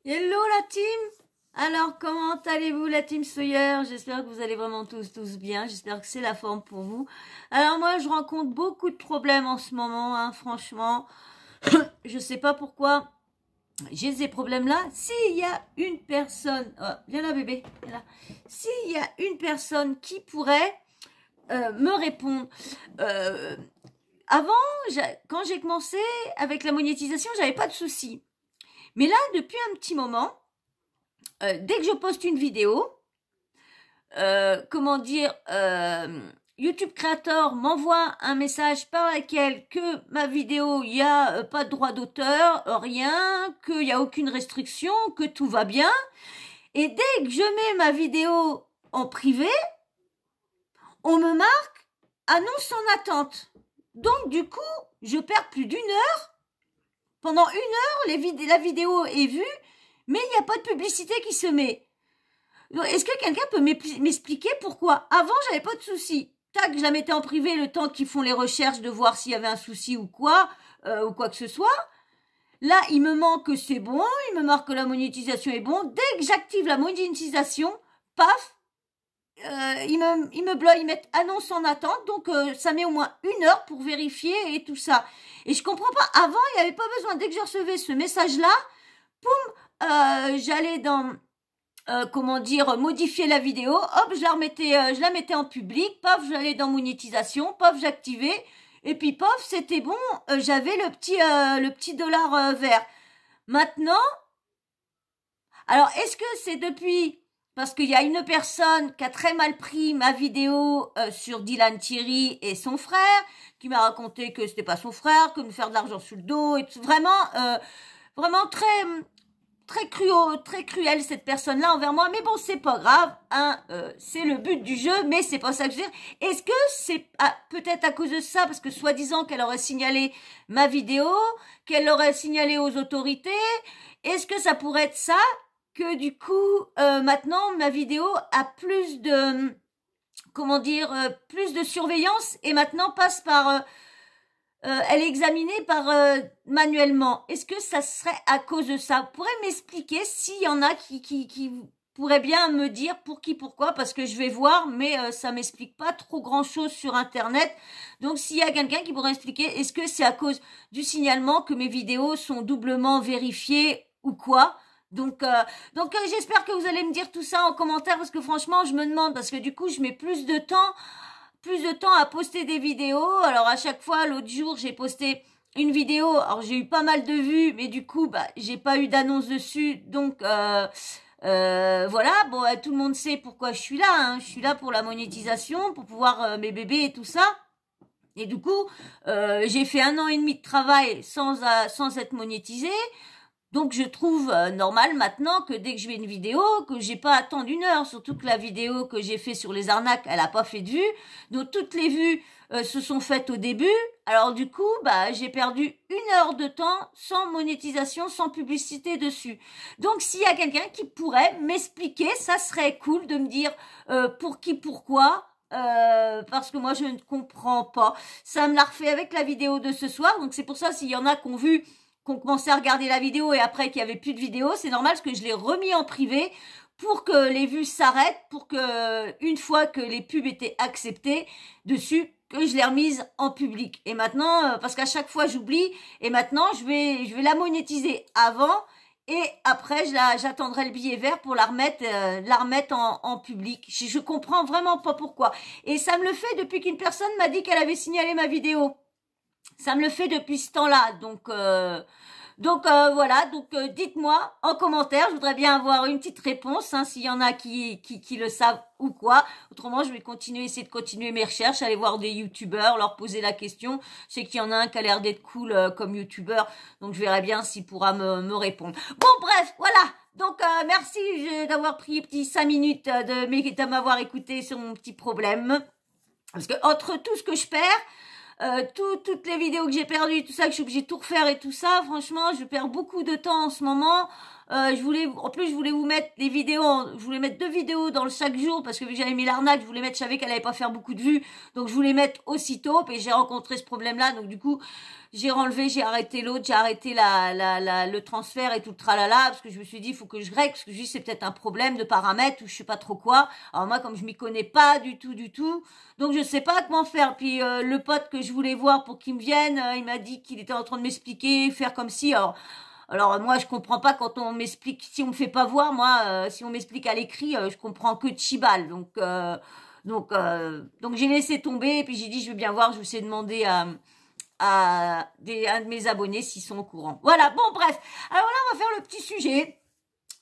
Hello la team. Alors comment allez-vous la team Sawyer? J'espère que vous allez vraiment tous bien. J'espère que c'est la forme pour vous. Alors moi je rencontre beaucoup de problèmes en ce moment, hein, franchement. Je sais pas pourquoi j'ai ces problèmes-là. S'il y a une personne, oh, viens là bébé, viens là. S'il y a une personne qui pourrait me répondre. Avant, quand j'ai commencé avec la monétisation, j'avais pas de soucis. Mais là, depuis un petit moment, dès que je poste une vidéo, comment dire, YouTube Creator m'envoie un message par lequel que ma vidéo, il n'y a pas de droit d'auteur, rien, qu'il n'y a aucune restriction, que tout va bien. Et dès que je mets ma vidéo en privé, on me marque annonce en attente. Donc du coup, je perds plus d'une heure. Pendant une heure, la vidéo est vue, mais il n'y a pas de publicité qui se met. Est-ce que quelqu'un peut m'expliquer pourquoi? Avant, j'avais pas de souci. Tac, je la mettais en privé le temps qu'ils font les recherches de voir s'il y avait un souci ou quoi que ce soit. Là, il me manque que c'est bon, il me marque que la monétisation est bon. Dès que j'active la monétisation, paf, ils me mettent annonce en attente, donc ça met au moins une heure pour vérifier et tout ça. Et je comprends pas. Avant, il n'y avait pas besoin. Dès que je recevais ce message-là, poum, j'allais dans comment dire, modifier la vidéo, hop, je la mettais en public, paf, j'allais dans monétisation, paf, j'activais, et puis paf, c'était bon, j'avais le petit dollar vert. Maintenant, alors est-ce que c'est depuis, parce qu'il y a une personne qui a très mal pris ma vidéo sur Dylan Thierry et son frère, qui m'a raconté que c'était pas son frère, que me faire de l'argent sur le dos, et tout, vraiment très cruelle cette personne-là envers moi, mais bon, c'est pas grave, hein, c'est le but du jeu, mais c'est pas ça que je veux dire. Est-ce que c'est peut-être à cause de ça, parce que soi-disant qu'elle aurait signalé ma vidéo, qu'elle l'aurait signalé aux autorités, est-ce que ça pourrait être ça, que du coup, maintenant, ma vidéo a plus de, comment dire, plus de surveillance, et maintenant passe par... elle est examinée par manuellement. Est-ce que ça serait à cause de ça? Vous pourrez m'expliquer s'il y en a qui pourraient bien me dire pour qui, pourquoi, parce que je vais voir, mais ça m'explique pas trop grand-chose sur Internet. Donc, s'il y a quelqu'un qui pourrait expliquer, est-ce que c'est à cause du signalement que mes vidéos sont doublement vérifiées ou quoi? Donc j'espère que vous allez me dire tout ça en commentaire, parce que franchement, je me demande, parce que du coup, je mets plus de temps à poster des vidéos. Alors à chaque fois, l'autre jour, j'ai posté une vidéo. Alors j'ai eu pas mal de vues, mais du coup, j'ai pas eu d'annonce dessus. Donc voilà. Bon, tout le monde sait pourquoi je suis là. Hein. Je suis là pour la monétisation, pour pouvoir mes bébés et tout ça. Et du coup, j'ai fait 1 an et demi de travail sans être monétisée. Donc je trouve normal maintenant que dès que je fais une vidéo, que j'ai pas à attendre une heure, surtout que la vidéo que j'ai fait sur les arnaques, elle a pas fait de vues. Donc toutes les vues se sont faites au début. Alors du coup, j'ai perdu une heure de temps sans monétisation, sans publicité dessus. Donc s'il y a quelqu'un qui pourrait m'expliquer, ça serait cool de me dire pour qui, pourquoi. Parce que moi je ne comprends pas. Ça me l'a refait avec la vidéo de ce soir. Donc c'est pour ça, s'il y en a qui ont vu, qu'on commençait à regarder la vidéo et après qu'il n'y avait plus de vidéo, c'est normal parce que je l'ai remis en privé pour que les vues s'arrêtent, pour que une fois que les pubs étaient acceptées dessus, que je l'ai remise en public. Et maintenant, parce qu'à chaque fois j'oublie, et maintenant je vais la monétiser avant et après j'attendrai le billet vert pour la remettre en public. Je comprends vraiment pas pourquoi. Et ça me le fait depuis qu'une personne m'a dit qu'elle avait signalé ma vidéo. Ça me le fait depuis ce temps-là, donc voilà, dites-moi en commentaire, je voudrais bien avoir une petite réponse, hein, s'il y en a qui le savent ou quoi. Autrement, je vais essayer de continuer mes recherches, aller voir des youtubeurs, leur poser la question. Je sais qu'il y en a un qui a l'air d'être cool comme youtubeur, donc je verrai bien s'il pourra me répondre. Bon, bref, voilà. Donc merci d'avoir pris petit 5 minutes de m'avoir écouté sur mon petit problème. Parce que entre tout ce que je perds, toutes les vidéos que j'ai perdues, tout ça, que je suis obligée de tout refaire et tout ça, franchement, je perds beaucoup de temps en ce moment. En plus, je voulais vous mettre les vidéos, je voulais mettre 2 vidéos dans le chaque jour parce que vu que j'avais mis l'arnaque, je savais qu'elle allait pas faire beaucoup de vues, donc je voulais mettre aussitôt. Et j'ai rencontré ce problème-là, donc du coup, j'ai renlevé, j'ai arrêté l'autre, j'ai arrêté le transfert et tout le tralala parce que je me suis dit, il faut que je règle parce que je dis c'est peut-être un problème de paramètres ou je sais pas trop quoi. Alors moi, comme je m'y connais pas du tout, donc je sais pas comment faire. Puis le pote que je voulais voir pour qu'il me vienne, il m'a dit qu'il était en train de m'expliquer, faire comme si. Alors moi je comprends pas quand on m'explique, si on me fait pas voir, moi si on m'explique à l'écrit, je comprends que de chibal. Donc j'ai laissé tomber et puis j'ai dit je veux bien voir, je vais essayer de demander à un de mes abonnés s'ils sont au courant. Voilà, bon bref. Alors là on va faire le petit sujet.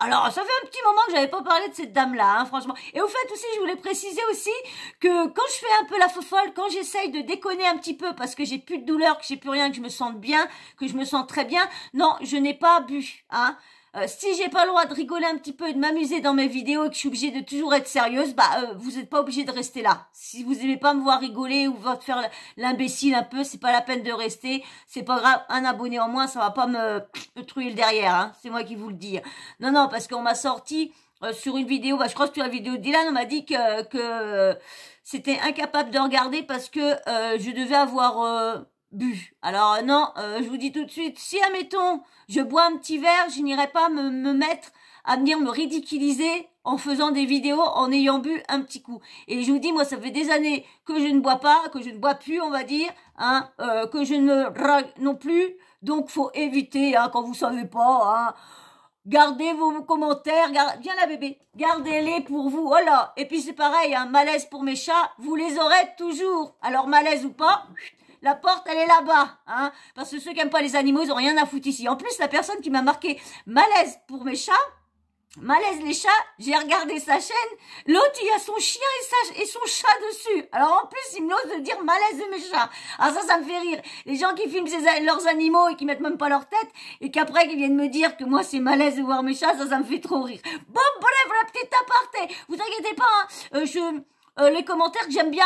Alors, ça fait un petit moment que j'avais pas parlé de cette dame-là, hein, franchement. Et au fait aussi, je voulais préciser aussi que quand je fais un peu la fofolle, quand j'essaye de déconner un petit peu parce que j'ai plus de douleur, que j'ai plus rien, que je me sente bien, que je me sens très bien, non, je n'ai pas bu, hein. Si j'ai pas le droit de rigoler un petit peu et de m'amuser dans mes vidéos et que je suis obligée de toujours être sérieuse, vous n'êtes pas obligé de rester là. Si vous aimez pas me voir rigoler ou faire l'imbécile un peu, c'est pas la peine de rester. C'est pas grave, un abonné en moins, ça va pas me truer le derrière, hein. C'est moi qui vous le dis. Non, parce qu'on m'a sorti sur une vidéo, je crois que sur la vidéo de Dylan, on m'a dit que c'était incapable de regarder parce que je devais avoir bu. Alors non, je vous dis tout de suite, si admettons, je bois un petit verre, je n'irai pas me mettre à venir me ridiculiser en faisant des vidéos en ayant bu un petit coup. Et je vous dis, moi, ça fait des années que je ne bois pas, que je ne bois plus, on va dire, hein, que je ne drague non plus. Donc, faut éviter, hein, quand vous savez pas, hein. Gardez vos commentaires, viens là bébé, gardez-les pour vous, voilà. Et puis c'est pareil, un malaise pour mes chats, vous les aurez toujours. Alors malaise ou pas, la porte elle est là-bas, hein. Parce que ceux qui aiment pas les animaux, ils ont rien à foutre ici. En plus, la personne qui m'a marqué malaise pour mes chats, malaise les chats, j'ai regardé sa chaîne, l'autre il y a son chien et son chat dessus. Alors en plus il me ose de dire malaise de mes chats. Alors ça me fait rire. Les gens qui filment leurs animaux et qui mettent même pas leur tête et qu'après qu'ils viennent me dire que moi c'est malaise de voir mes chats, ça me fait trop rire. Bon bref, la petite aparté. Vous inquiétez pas, hein, les commentaires que j'aime bien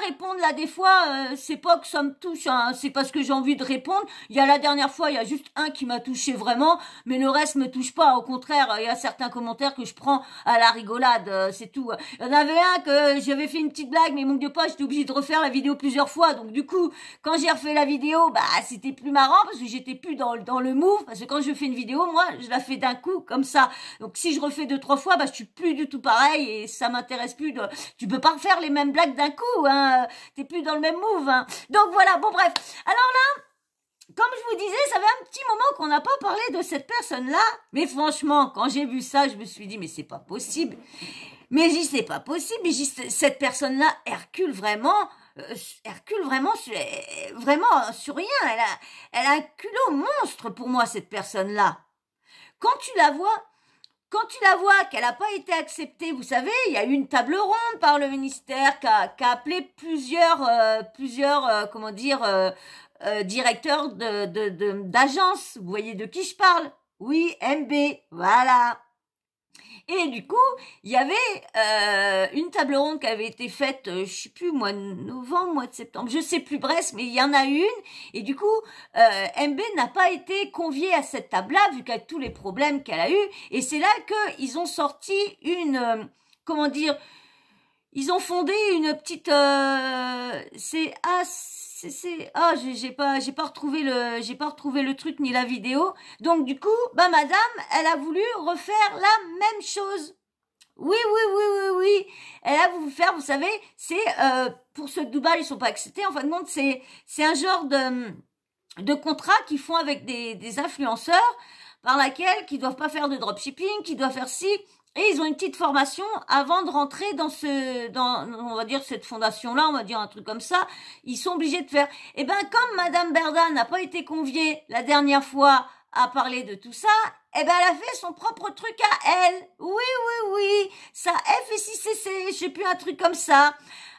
répondre là des fois, c'est pas que ça me touche, hein, c'est parce que j'ai envie de répondre. Il y a la dernière fois, il y a juste un qui m'a touché vraiment, mais le reste me touche pas. Au contraire, il y a certains commentaires que je prends à la rigolade, c'est tout. Il y en avait un que j'avais fait une petite blague, mais mon Dieu pas, j'étais obligée de refaire la vidéo plusieurs fois. Donc du coup, quand j'ai refait la vidéo, c'était plus marrant parce que j'étais plus dans le move. Parce que quand je fais une vidéo, moi, je la fais d'un coup comme ça. Donc si je refais 2-3 fois, je suis plus du tout pareil et ça m'intéresse plus de. Tu peux pas faire les mêmes blagues d'un coup, hein. T'es plus dans le même move, hein. Donc voilà, bon bref. Alors là, comme je vous disais, ça fait un petit moment qu'on n'a pas parlé de cette personne-là. Mais franchement, quand j'ai vu ça, je me suis dit, mais c'est pas possible. Mais j'y c'est pas possible. Mais cette personne-là, Hercule vraiment sur rien. Elle a un culot monstre pour moi, cette personne-là. Quand tu la vois qu'elle n'a pas été acceptée, vous savez, il y a eu une table ronde par le ministère qui a appelé plusieurs directeurs d'agences. Vous voyez de qui je parle? Oui, MB, voilà. Et du coup, il y avait une table ronde qui avait été faite, je sais plus, mois de novembre, mois de septembre, je sais plus, bref, mais il y en a une. Et du coup, MB n'a pas été conviée à cette table-là, vu qu'avec tous les problèmes qu'elle a eu. Et c'est là qu'ils ont sorti ils ont fondé une petite, j'ai pas retrouvé le truc ni la vidéo. Donc du coup, madame, elle a voulu refaire la même chose. Oui. Elle a voulu faire, vous savez, c'est pour ceux de Dubaï, ils sont pas acceptés. En fin de compte, c'est un genre de contrat qu'ils font avec des influenceurs qui doivent pas faire de dropshipping, qui doivent faire ci. Et ils ont une petite formation avant de rentrer on va dire, cette fondation-là, on va dire un truc comme ça. Ils sont obligés de faire. Et comme Madame Berda n'a pas été conviée la dernière fois à parler de tout ça, elle a fait son propre truc à elle. Oui. Ça FSICC, je sais plus, un truc comme ça.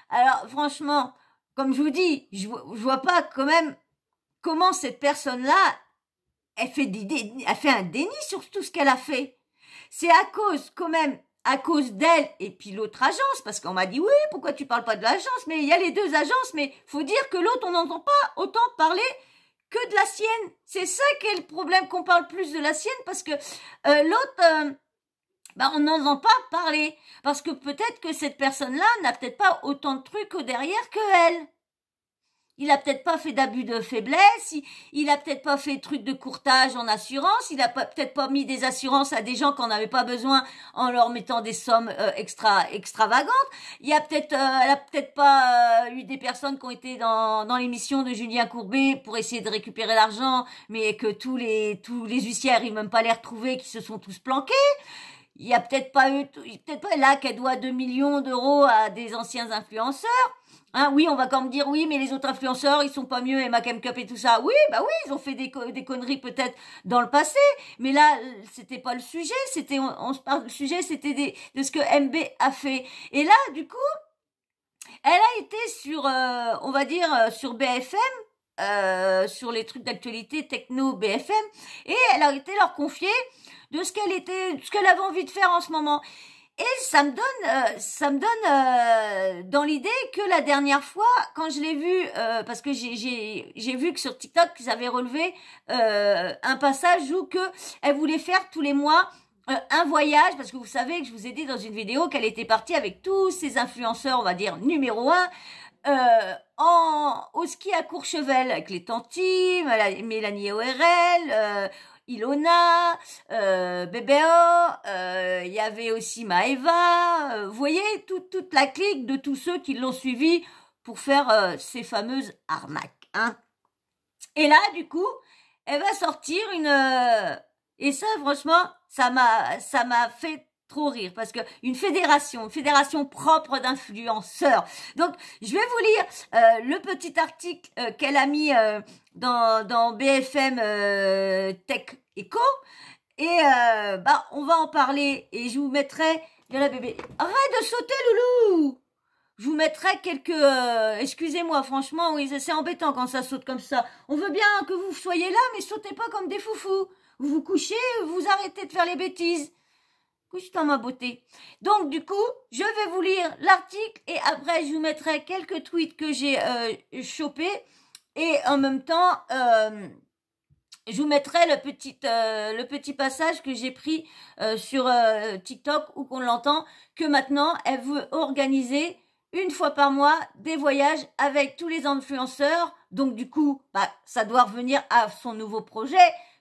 Alors, franchement, comme je vous dis, je vois pas quand même comment cette personne-là, elle fait un déni sur tout ce qu'elle a fait. C'est à cause d'elle et puis l'autre agence, parce qu'on m'a dit, oui, pourquoi tu parles pas de l'agence? Mais il y a les deux agences, mais faut dire que l'autre, on n'entend pas autant parler que de la sienne. C'est ça qui est le problème, qu'on parle plus de la sienne, parce que l'autre, on n'en entend pas parler. Parce que peut-être que cette personne-là n'a peut-être pas autant de trucs au derrière que elle. Il a peut-être pas fait d'abus de faiblesse, il a peut-être pas fait de trucs de courtage en assurance, il a peut-être pas mis des assurances à des gens qu'on n'avait pas besoin en leur mettant des sommes extravagantes. Il y a peut-être, elle a peut-être pas eu des personnes qui ont été dans l'émission de Julien Courbet pour essayer de récupérer l'argent, mais que tous les huissiers n'arrivent même pas à les retrouver, qui se sont tous planqués. Il y a peut-être pas là qu'elle doit 2 millions d'euros à des anciens influenceurs. Hein, oui, on va quand même dire oui, mais les autres influenceurs, ils sont pas mieux, Emma Kemcup et tout ça. Oui, bah oui, ils ont fait des conneries peut-être dans le passé, mais là, c'était pas le sujet. C'était, on se parle, le sujet, c'était de ce que MB a fait. Et là, du coup, elle a été sur, on va dire, sur BFM, sur les trucs d'actualité techno BFM, et elle a été leur confier de ce qu'elle avait envie de faire en ce moment. Et ça me donne dans l'idée que la dernière fois, quand je l'ai vue, parce que j'ai vu que sur TikTok, ils avaient relevé un passage où que elle voulait faire tous les mois un voyage, parce que vous savez que je vous ai dit dans une vidéo qu'elle était partie avec tous ces influenceurs, on va dire numéro 1, au ski à Courchevel, avec les tantis, Mélanie ORL, Ilona, BBO, il y avait aussi Maëva, vous voyez, toute la clique de tous ceux qui l'ont suivi pour faire ces fameuses arnaques, hein. Et là, du coup, elle va sortir et ça, franchement, ça m'a fait trop rire, parce que une fédération propre d'influenceurs. Donc, je vais vous lire le petit article qu'elle a mis dans BFM Tech Echo, et on va en parler, et je vous mettrai, viens là bébé, arrête de sauter loulou, je vous mettrai quelques, excusez-moi, franchement, oui, c'est embêtant quand ça saute comme ça. On veut bien que vous soyez là, mais sautez pas comme des foufous. Vous vous couchez, vous arrêtez de faire les bêtises. Couche dans ma beauté. Donc, du coup, je vais vous lire l'article, et après, je vous mettrai quelques tweets que j'ai chopés, et en même temps, je vous mettrai le petit passage que j'ai pris sur TikTok, où qu'on l'entend, que maintenant, elle veut organiser une fois par mois des voyages avec tous les influenceurs. Donc, du coup, ça doit revenir à son nouveau projet,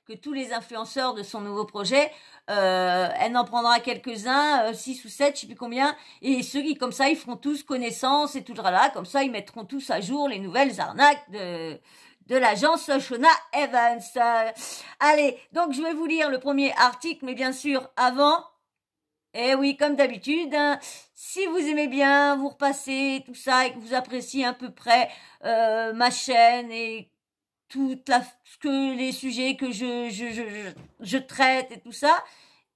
que tous les influenceurs de son nouveau projet, elle en prendra quelques-uns, 6 ou 7, je sais plus combien, et ceux qui, comme ça, ils feront tous connaissance et tout là, comme ça, ils mettront tous à jour les nouvelles arnaques de l'agence Shona Evans. Allez, donc je vais vous lire le premier article, mais bien sûr, avant, eh oui, comme d'habitude, hein, si vous aimez bien, vous repassez tout ça et que vous appréciez à peu près ma chaîne et les sujets que je traite et tout ça,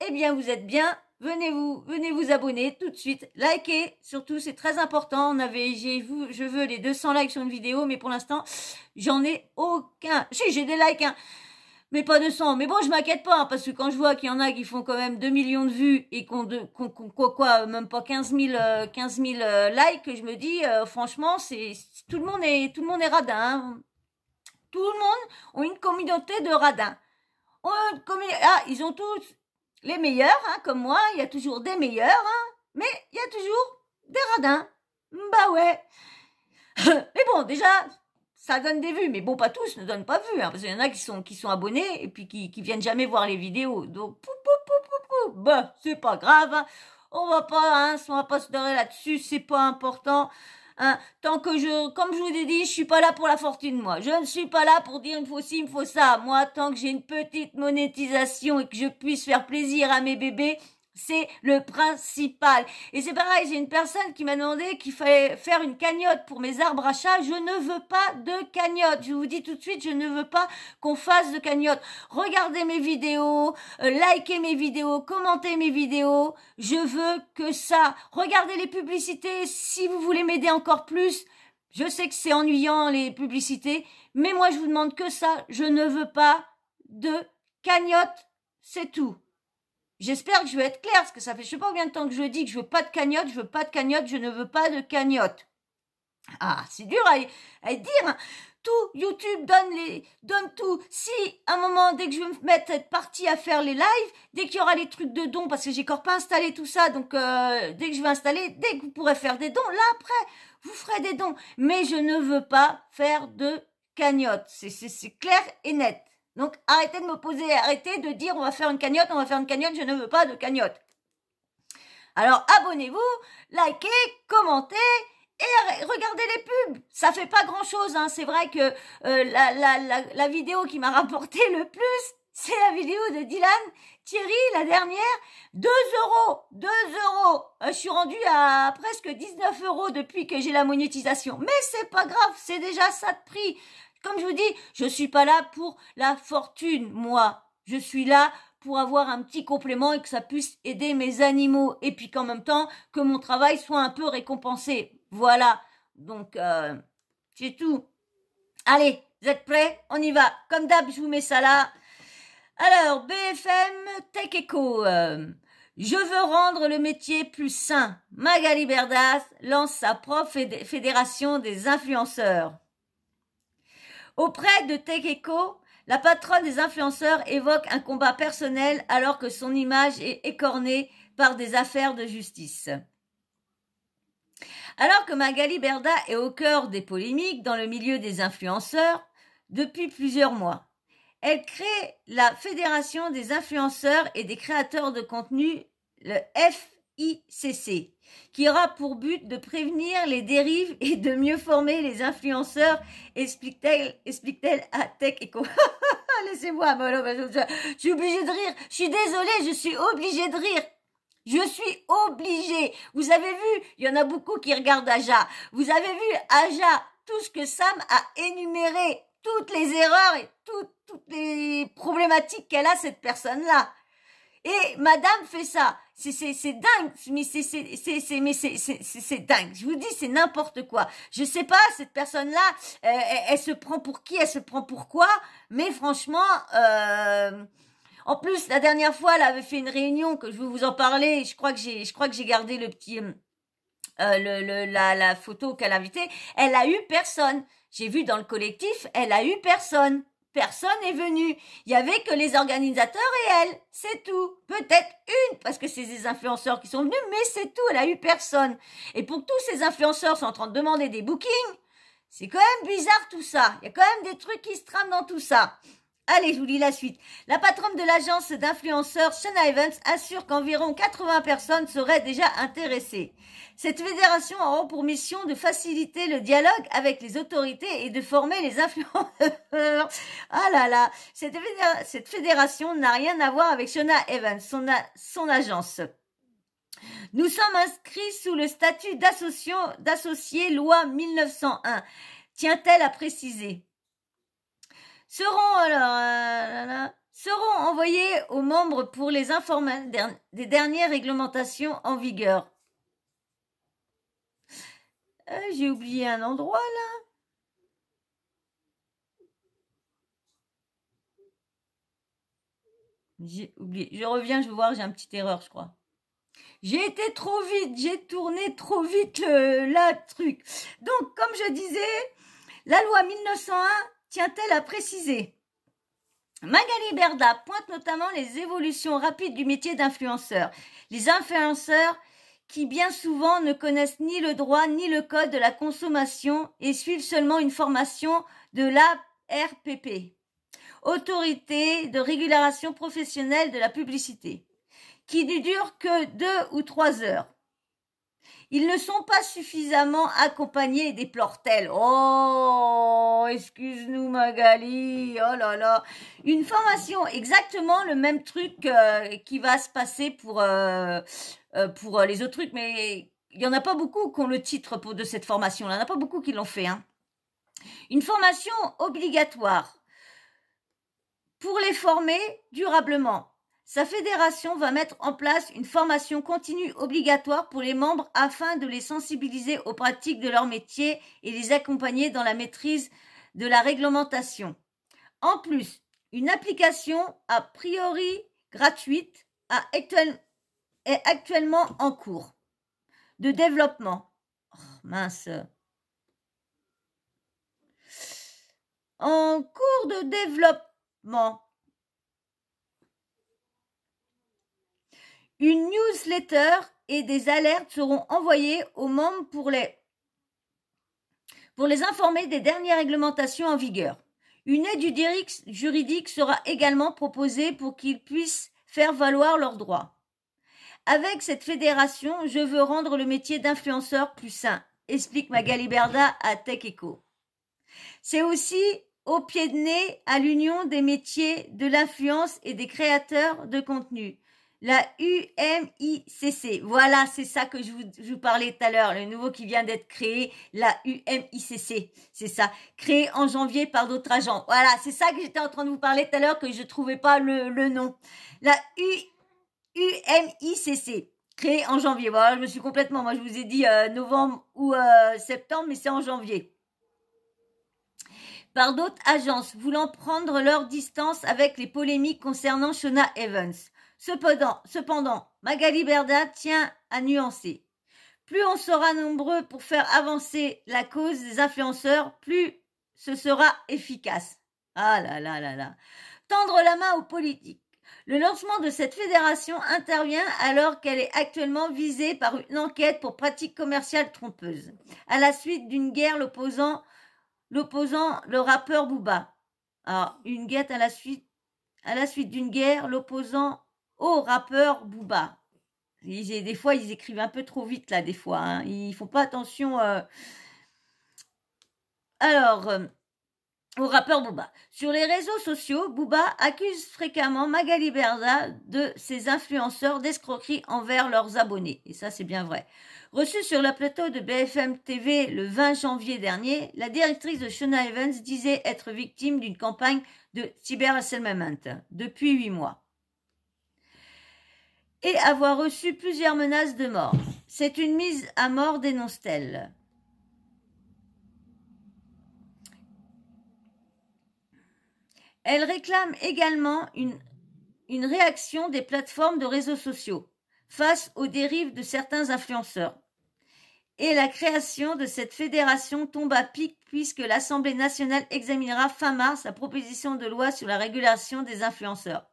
eh bien, vous êtes bien. Venez vous abonner tout de suite, likez, surtout c'est très important. Je veux les 200 likes sur une vidéo, mais pour l'instant j'en ai aucun. Si, j'ai des likes, hein, mais pas 200. Mais bon, je m'inquiète pas, hein, parce que quand je vois qu'il y en a qui font quand même 2 millions de vues et même pas 15 000 likes, je me dis franchement, tout le monde est radin, hein. Tout le monde a une communauté de radins. Ils ont tous les meilleurs, hein, comme moi, il y a toujours des meilleurs, hein, mais il y a toujours des radins. Bah ouais. Mais bon, déjà, ça donne des vues, mais bon, pas tous ne donnent pas vues, hein, parce qu'il y en a qui sont abonnés et puis qui viennent jamais voir les vidéos. Donc, bah, c'est pas grave, hein. On va pas se leurrer là-dessus, c'est pas important. Hein, tant que comme je vous ai dit, je suis pas là pour la fortune, moi. Je ne suis pas là pour dire il me faut ci, il me faut ça. Moi, tant que j'ai une petite monétisation et que je puisse faire plaisir à mes bébés, c'est le principal. Et c'est pareil, j'ai une personne qui m'a demandé qu'il fallait faire une cagnotte pour mes arbres à chat. Je ne veux pas de cagnotte. Je vous dis tout de suite, je ne veux pas qu'on fasse de cagnotte. Regardez mes vidéos, likez mes vidéos, commentez mes vidéos. Je veux que ça. Regardez les publicités si vous voulez m'aider encore plus. Je sais que c'est ennuyant les publicités, mais moi je vous demande que ça. Je ne veux pas de cagnotte. C'est tout. J'espère que je vais être claire, parce que ça fait je sais pas combien de temps que je dis que je veux pas de cagnotte, je ne veux pas de cagnotte. Ah, c'est dur à dire, hein. tout. YouTube donne tout. Si, à un moment, dès que je vais me mettre être partie à faire les lives, dès qu'il y aura les trucs de dons, parce que j'ai encore pas installé tout ça, donc dès que je vais installer, dès que vous pourrez faire des dons, là après, vous ferez des dons. Mais je ne veux pas faire de cagnotte. C'est clair et net. Donc, arrêtez de m'opposer, arrêtez de dire on va faire une cagnotte, je ne veux pas de cagnotte. Alors, abonnez-vous, likez, commentez et regardez les pubs. Ça fait pas grand-chose, hein. C'est vrai que la vidéo qui m'a rapporté le plus, c'est la vidéo de Dylan Thierry, la dernière. 2 euros, 2 euros. Je suis rendue à presque 19 euros depuis que j'ai la monétisation. Mais c'est pas grave, c'est déjà ça de prix. Comme je vous dis, je suis pas là pour la fortune, moi. Je suis là pour avoir un petit complément et que ça puisse aider mes animaux. Et puis qu'en même temps, que mon travail soit un peu récompensé. Voilà. Donc, c'est tout. Allez, vous êtes prêts? On y va. Comme d'hab, je vous mets ça là. Alors, BFM Tech Echo. Je veux rendre le métier plus sain. Magali Berdas lance sa propre fédération des influenceurs. Auprès de Tech Echo, la patronne des influenceurs évoque un combat personnel alors que son image est écornée par des affaires de justice. Alors que Magali Berda est au cœur des polémiques dans le milieu des influenceurs depuis plusieurs mois, elle crée la Fédération des influenceurs et des créateurs de contenu, le FICC, qui aura pour but de prévenir les dérives et de mieux former les influenceurs, explique-t-elle à Tech Echo. Laissez-moi, je suis obligée de rire. Je suis désolée, je suis obligée de rire. Je suis obligée. Vous avez vu, il y en a beaucoup qui regardent Aja. Vous avez vu Aja, tout ce que Sam a énuméré, toutes les erreurs et toutes les problématiques qu'elle a, cette personne-là. Et madame fait ça. C'est dingue, mais c'est dingue. Je vous dis, c'est n'importe quoi. Je sais pas, cette personne-là, elle se prend pour qui, elle se prend pour quoi, mais franchement, en plus, la dernière fois, elle avait fait une réunion que je vais vous en parler. Je crois que j'ai gardé le petit, la photo qu'elle a invitée. Elle a eu personne. J'ai vu dans le collectif, elle a eu personne. Personne n'est venu. Il y avait que les organisateurs et elle. C'est tout. Peut-être une, parce que c'est des influenceurs qui sont venus, mais c'est tout. Elle a eu personne. Et pour que tous ces influenceurs sont en train de demander des bookings, c'est quand même bizarre tout ça. Il y a quand même des trucs qui se trament dans tout ça. Allez, je vous lis la suite. La patronne de l'agence d'influenceurs, Shana Evans, assure qu'environ 80 personnes seraient déjà intéressées. Cette fédération aura pour mission de faciliter le dialogue avec les autorités et de former les influenceurs. Ah là là, cette fédération n'a rien à voir avec Shana Evans, son agence. Nous sommes inscrits sous le statut d'associé loi 1901, tient-elle à préciser. Seront envoyés aux membres pour les informer des dernières réglementations en vigueur. J'ai oublié un endroit là. J'ai oublié. Je reviens, je vais voir, j'ai une petite erreur, je crois. J'ai été trop vite, j'ai tourné trop vite la truc. Donc, comme je disais, la loi 1901 tient-elle à préciser. Magali Berda pointe notamment les évolutions rapides du métier d'influenceur. Les influenceurs qui bien souvent ne connaissent ni le droit ni le code de la consommation et suivent seulement une formation de l'ARPP, Autorité de régulation professionnelle de la publicité, qui ne dure que 2 ou 3 heures. Ils ne sont pas suffisamment accompagnés des plortels. Oh, excuse-nous Magali, oh là là. Une formation, exactement le même truc qui va se passer pour les autres trucs, mais il n'y en a pas beaucoup qui ont le titre de cette formation-là. Il n'y en a pas beaucoup qui l'ont fait. Hein. Une formation obligatoire pour les former durablement. Sa fédération va mettre en place une formation continue obligatoire pour les membres afin de les sensibiliser aux pratiques de leur métier et les accompagner dans la maîtrise de la réglementation. En plus, une application a priori gratuite est actuellement en cours de développement. Oh, mince. en cours de développement. Une newsletter et des alertes seront envoyées aux membres pour les informer des dernières réglementations en vigueur. Une aide juridique sera également proposée pour qu'ils puissent faire valoir leurs droits. Avec cette fédération, je veux rendre le métier d'influenceur plus sain, explique Magali Berda à Tech Echo. C'est aussi au pied de nez à l'Union des métiers de l'influence et des créateurs de contenu. La UMICC. Voilà, c'est ça que je vous parlais tout à l'heure, le nouveau qui vient d'être créé, la UMICC. C'est ça, créé en janvier par d'autres agents. Voilà, c'est ça que j'étais en train de vous parler tout à l'heure, que je trouvais pas le nom. La UMICC, créé en janvier. Voilà, je me suis complètement, moi je vous ai dit novembre ou septembre, mais c'est en janvier. Par d'autres agences voulant prendre leur distance avec les polémiques concernant Shona Evans. Cependant, Magali Berda tient à nuancer. Plus on sera nombreux pour faire avancer la cause des influenceurs, plus ce sera efficace. Ah là là là là. Tendre la main aux politiques. Le lancement de cette fédération intervient alors qu'elle est actuellement visée par une enquête pour pratiques commerciales trompeuses, à la suite d'une guerre l'opposant le rappeur Booba. Alors, une guerre à la suite d'une guerre l'opposant au rappeur Booba. Des fois, ils écrivent un peu trop vite, là, des fois. Hein. Ils font pas attention. Au rappeur Booba. Sur les réseaux sociaux, Booba accuse fréquemment Magali Berda de ses influenceurs d'escroquerie envers leurs abonnés. Et ça, c'est bien vrai. Reçue sur le plateau de BFM TV le 20 janvier dernier, la directrice de Shona Evans disait être victime d'une campagne de cyberharcèlement depuis 8 mois. Et avoir reçu plusieurs menaces de mort. C'est une mise à mort, dénonce-t-elle. Elle réclame également une réaction des plateformes de réseaux sociaux face aux dérives de certains influenceurs. Et la création de cette fédération tombe à pic puisque l'Assemblée nationale examinera fin mars la proposition de loi sur la régulation des influenceurs.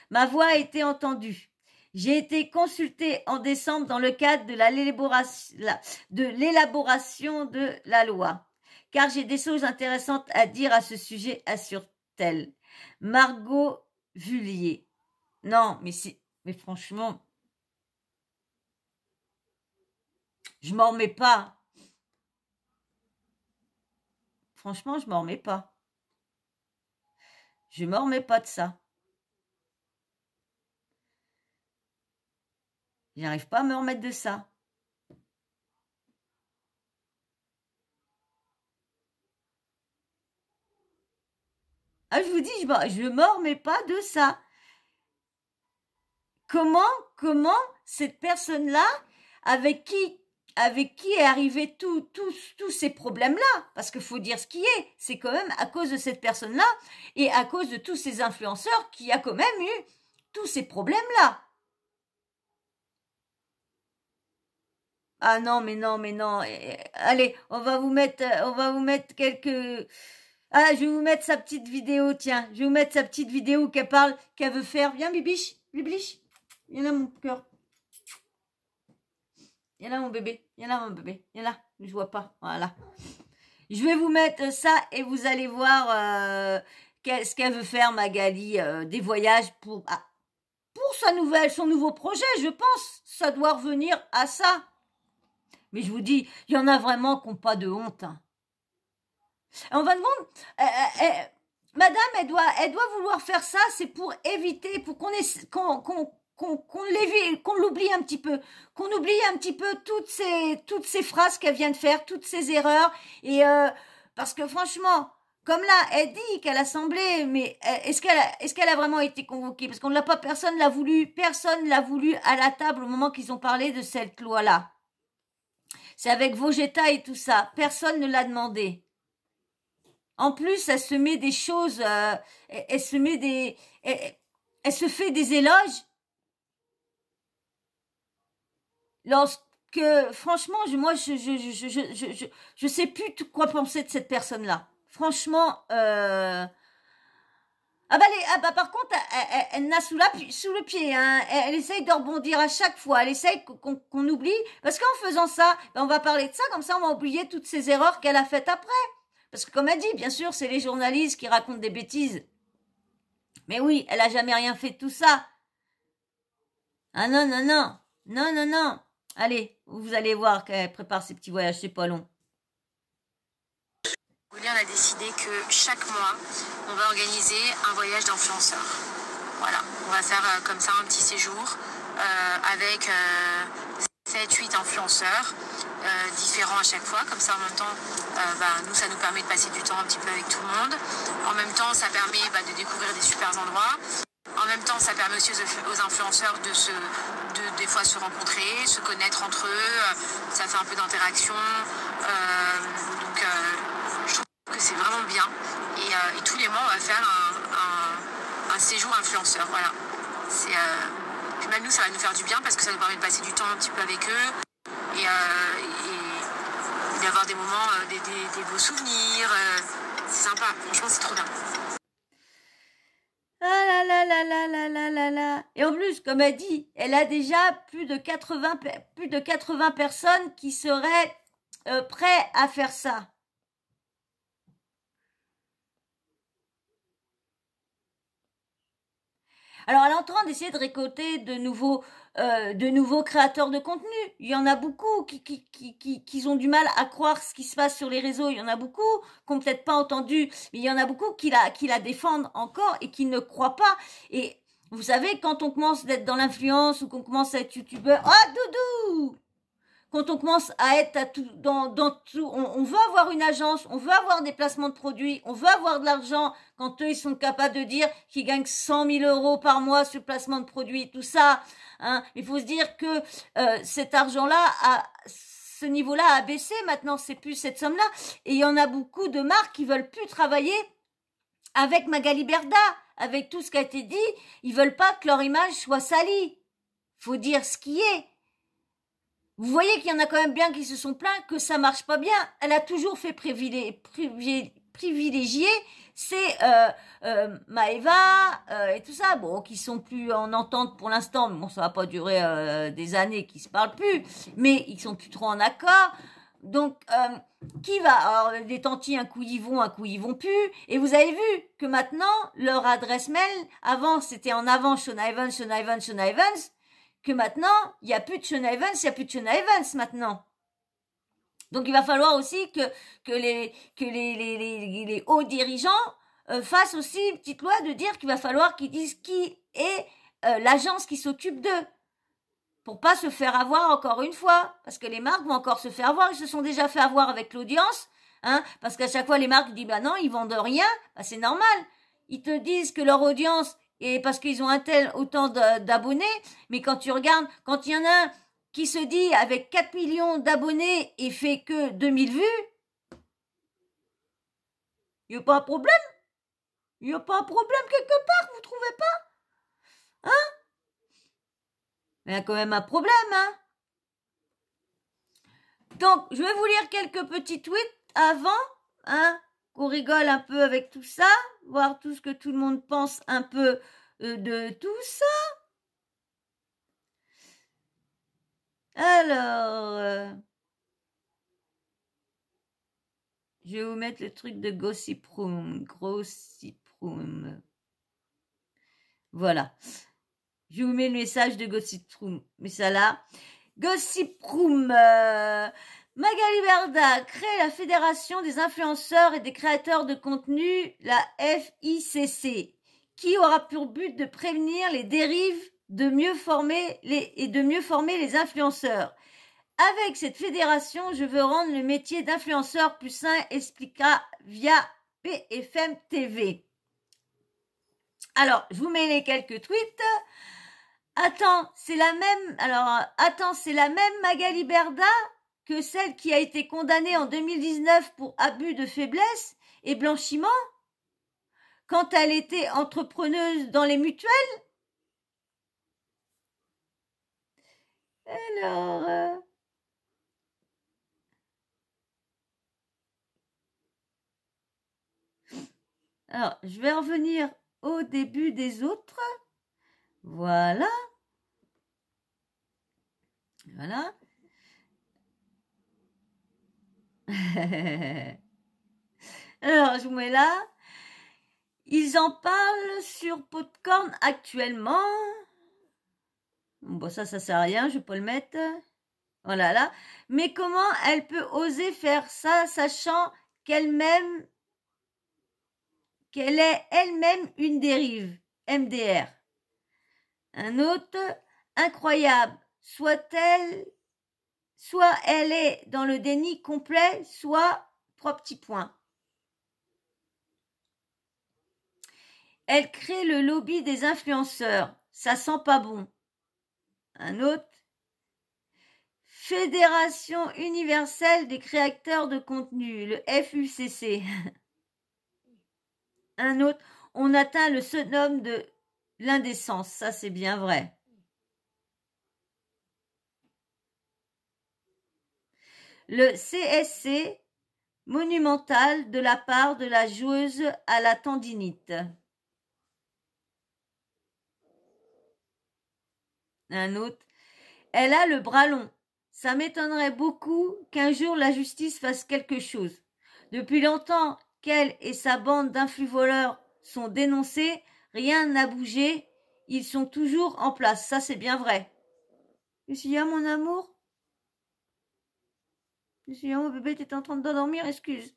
Ma voix a été entendue. J'ai été consultée en décembre dans le cadre de l'élaboration de la loi, car j'ai des choses intéressantes à dire à ce sujet, assure-t-elle. Margot Vullier. Non, mais franchement, je m'en remets pas. Franchement, je m'en remets pas. Je m'en remets pas de ça. J'arrive pas à me remettre de ça. Ah, je vous dis, je me remets pas de ça. Comment cette personne-là, avec qui est arrivé tous ces problèmes-là, parce qu'il faut dire ce qui est, c'est quand même à cause de cette personne-là et à cause de tous ces influenceurs qui a quand même eu tous ces problèmes-là. Ah non, mais non. Allez, on va vous mettre quelques... Ah, je vais vous mettre sa petite vidéo, tiens. Je vais vous mettre sa petite vidéo qu'elle veut faire. Viens, Bibiche. Viens là, mon cœur. Viens là, mon bébé. Viens là. Je vois pas. Voilà. Je vais vous mettre ça et vous allez voir ce qu'elle veut faire, Magali. Des voyages pour son nouveau projet, je pense. Ça doit revenir à ça. Mais je vous dis, il y en a vraiment qui n'ont pas de honte. Hein. En fin de compte, madame, elle doit vouloir faire ça, c'est pour éviter, pour qu'on l'oublie un petit peu, qu'on oublie un petit peu toutes ces phrases qu'elle vient de faire, toutes ces erreurs. Et parce que franchement, comme là, elle dit qu'à l'Assemblée, mais est-ce qu'elle a vraiment été convoquée? Parce qu'on ne l'a pas, personne l'a voulu à la table au moment qu'ils ont parlé de cette loi-là. C'est avec Vogetta et tout ça. Personne ne l'a demandé. En plus, elle se met des choses, elle se fait des éloges. Lorsque, franchement, moi, je sais plus quoi penser de cette personne-là. franchement, par contre, elle n'a sous le pied, hein. Elle essaye de rebondir à chaque fois. Elle essaye qu'on oublie. Parce qu'en faisant ça, ben, on va parler de ça, comme ça on va oublier toutes ces erreurs qu'elle a faites après. Parce que comme elle dit, bien sûr, c'est les journalistes qui racontent des bêtises. Mais oui, elle a jamais rien fait de tout ça. Ah non, non, non. Non, non, non. Allez, vous allez voir qu'elle prépare ses petits voyages, c'est pas long. On a décidé que chaque mois, on va organiser un voyage d'influenceur. Voilà, on va faire comme ça un petit séjour avec 7-8 influenceurs différents à chaque fois. Comme ça, en même temps, nous, ça nous permet de passer du temps un petit peu avec tout le monde. En même temps, ça permet de découvrir des super endroits. En même temps, ça permet aussi aux influenceurs de des fois se rencontrer, se connaître entre eux. Ça fait un peu d'interaction. Donc, je trouve que c'est vraiment bien. Et tous les mois, on va faire un séjour influenceur. Voilà. Puis même nous, ça va nous faire du bien parce que ça nous permet de passer du temps un petit peu avec eux et d'avoir des moments, des beaux souvenirs. C'est sympa. Franchement, c'est trop bien. Ah là là là là là là là là. Et en plus, comme elle dit, elle a déjà plus de 80 personnes qui seraient prêts à faire ça. Alors, elle est en train d'essayer de récolter de nouveaux créateurs de contenu. Il y en a beaucoup qui ont du mal à croire ce qui se passe sur les réseaux. Il y en a beaucoup qui n'ont peut-être pas entendu, mais il y en a beaucoup qui la défendent encore et qui ne croient pas. Et vous savez, quand on commence d'être dans l'influence ou qu'on commence à être youtubeur, doudou! Quand on commence à être dans tout, on veut avoir une agence, on veut avoir des placements de produits, on veut avoir de l'argent. Quand eux, ils sont capables de dire qu'ils gagnent 100 000 euros par mois sur le placement de produits, tout ça, hein, il faut se dire que cet argent-là, ce niveau-là a baissé. Maintenant, c'est plus cette somme-là. Et il y en a beaucoup de marques qui veulent plus travailler avec Magali Berda, avec tout ce qui a été dit. Ils veulent pas que leur image soit salie. Faut dire ce qui est. Vous voyez qu'il y en a quand même bien qui se sont plaints que ça marche pas bien. Elle a toujours fait privilégier c'est Maëva et tout ça, bon, qui sont plus en entente pour l'instant, mais bon, ça va pas durer des années qu'ils se parlent plus, mais ils sont plus trop en accord. Donc, qui va? Alors, les tantis, un coup ils vont plus. Et vous avez vu que maintenant, leur adresse mail, avant, c'était en avant Sean Evans, que maintenant, il n'y a plus de Sean Evans, il n'y a plus de Sean Evans maintenant. Donc il va falloir aussi que les hauts dirigeants fassent aussi une petite loi de dire qu'il va falloir qu'ils disent qui est l'agence qui s'occupe d'eux. Pour pas se faire avoir encore une fois. Parce que les marques vont encore se faire avoir. Ils se sont déjà fait avoir avec l'audience. Hein, parce qu'à chaque fois, les marques disent, bah non, ils vendent rien. Bah c'est normal. Ils te disent que leur audience, et parce qu'ils ont autant d'abonnés, mais quand tu regardes, quand il y en a un qui se dit avec 4 millions d'abonnés et fait que 2000 vues, il n'y a pas un problème. Il n'y a pas un problème quelque part, vous trouvez pas? Hein? Mais il y a quand même un problème, hein? Donc, je vais vous lire quelques petits tweets avant, hein, qu'on rigole un peu avec tout ça, voir tout ce que tout le monde pense un peu de tout ça. Alors, je vais vous mettre le truc de Gossip Room. Voilà. Je vous mets le message de Gossip Room. Mais ça là. Gossip Room. Magali Berda crée la Fédération des influenceurs et des créateurs de contenu, la FICC, qui aura pour but de prévenir les dérives, de mieux former les influenceurs. Avec cette fédération, je veux rendre le métier d'influenceur plus sain, expliquera via BFM TV. Alors, je vous mets les quelques tweets. Attends, c'est la même Magali Berda que celle qui a été condamnée en 2019 pour abus de faiblesse et blanchiment quand elle était entrepreneuse dans les mutuelles. Alors, Alors, je vais revenir au début des autres. Voilà. Voilà. Alors, je vous mets là. Ils en parlent sur Popcorn actuellement. Bon, ça sert à rien, je peux le mettre. Voilà, là. Mais comment elle peut oser faire ça, sachant qu'elle est elle-même une dérive, MDR. Un autre, incroyable. Soit elle est dans le déni complet, soit 3 petits points. Elle crée le lobby des influenceurs. Ça sent pas bon. Un autre. Fédération universelle des créateurs de contenu, le FUCC. Un autre. On atteint le summum de l'indécence. Ça, c'est bien vrai. Le CSC monumental de la part de la joueuse à la tendinite. Un autre. Elle a le bras long. Ça m'étonnerait beaucoup qu'un jour la justice fasse quelque chose. Depuis longtemps qu'elle et sa bande d'influx-voleurs sont dénoncés, rien n'a bougé, ils sont toujours en place. Ça, c'est bien vrai. Lucia, mon amour? Lucia, mon bébé, t'es en train de dormir, excuse.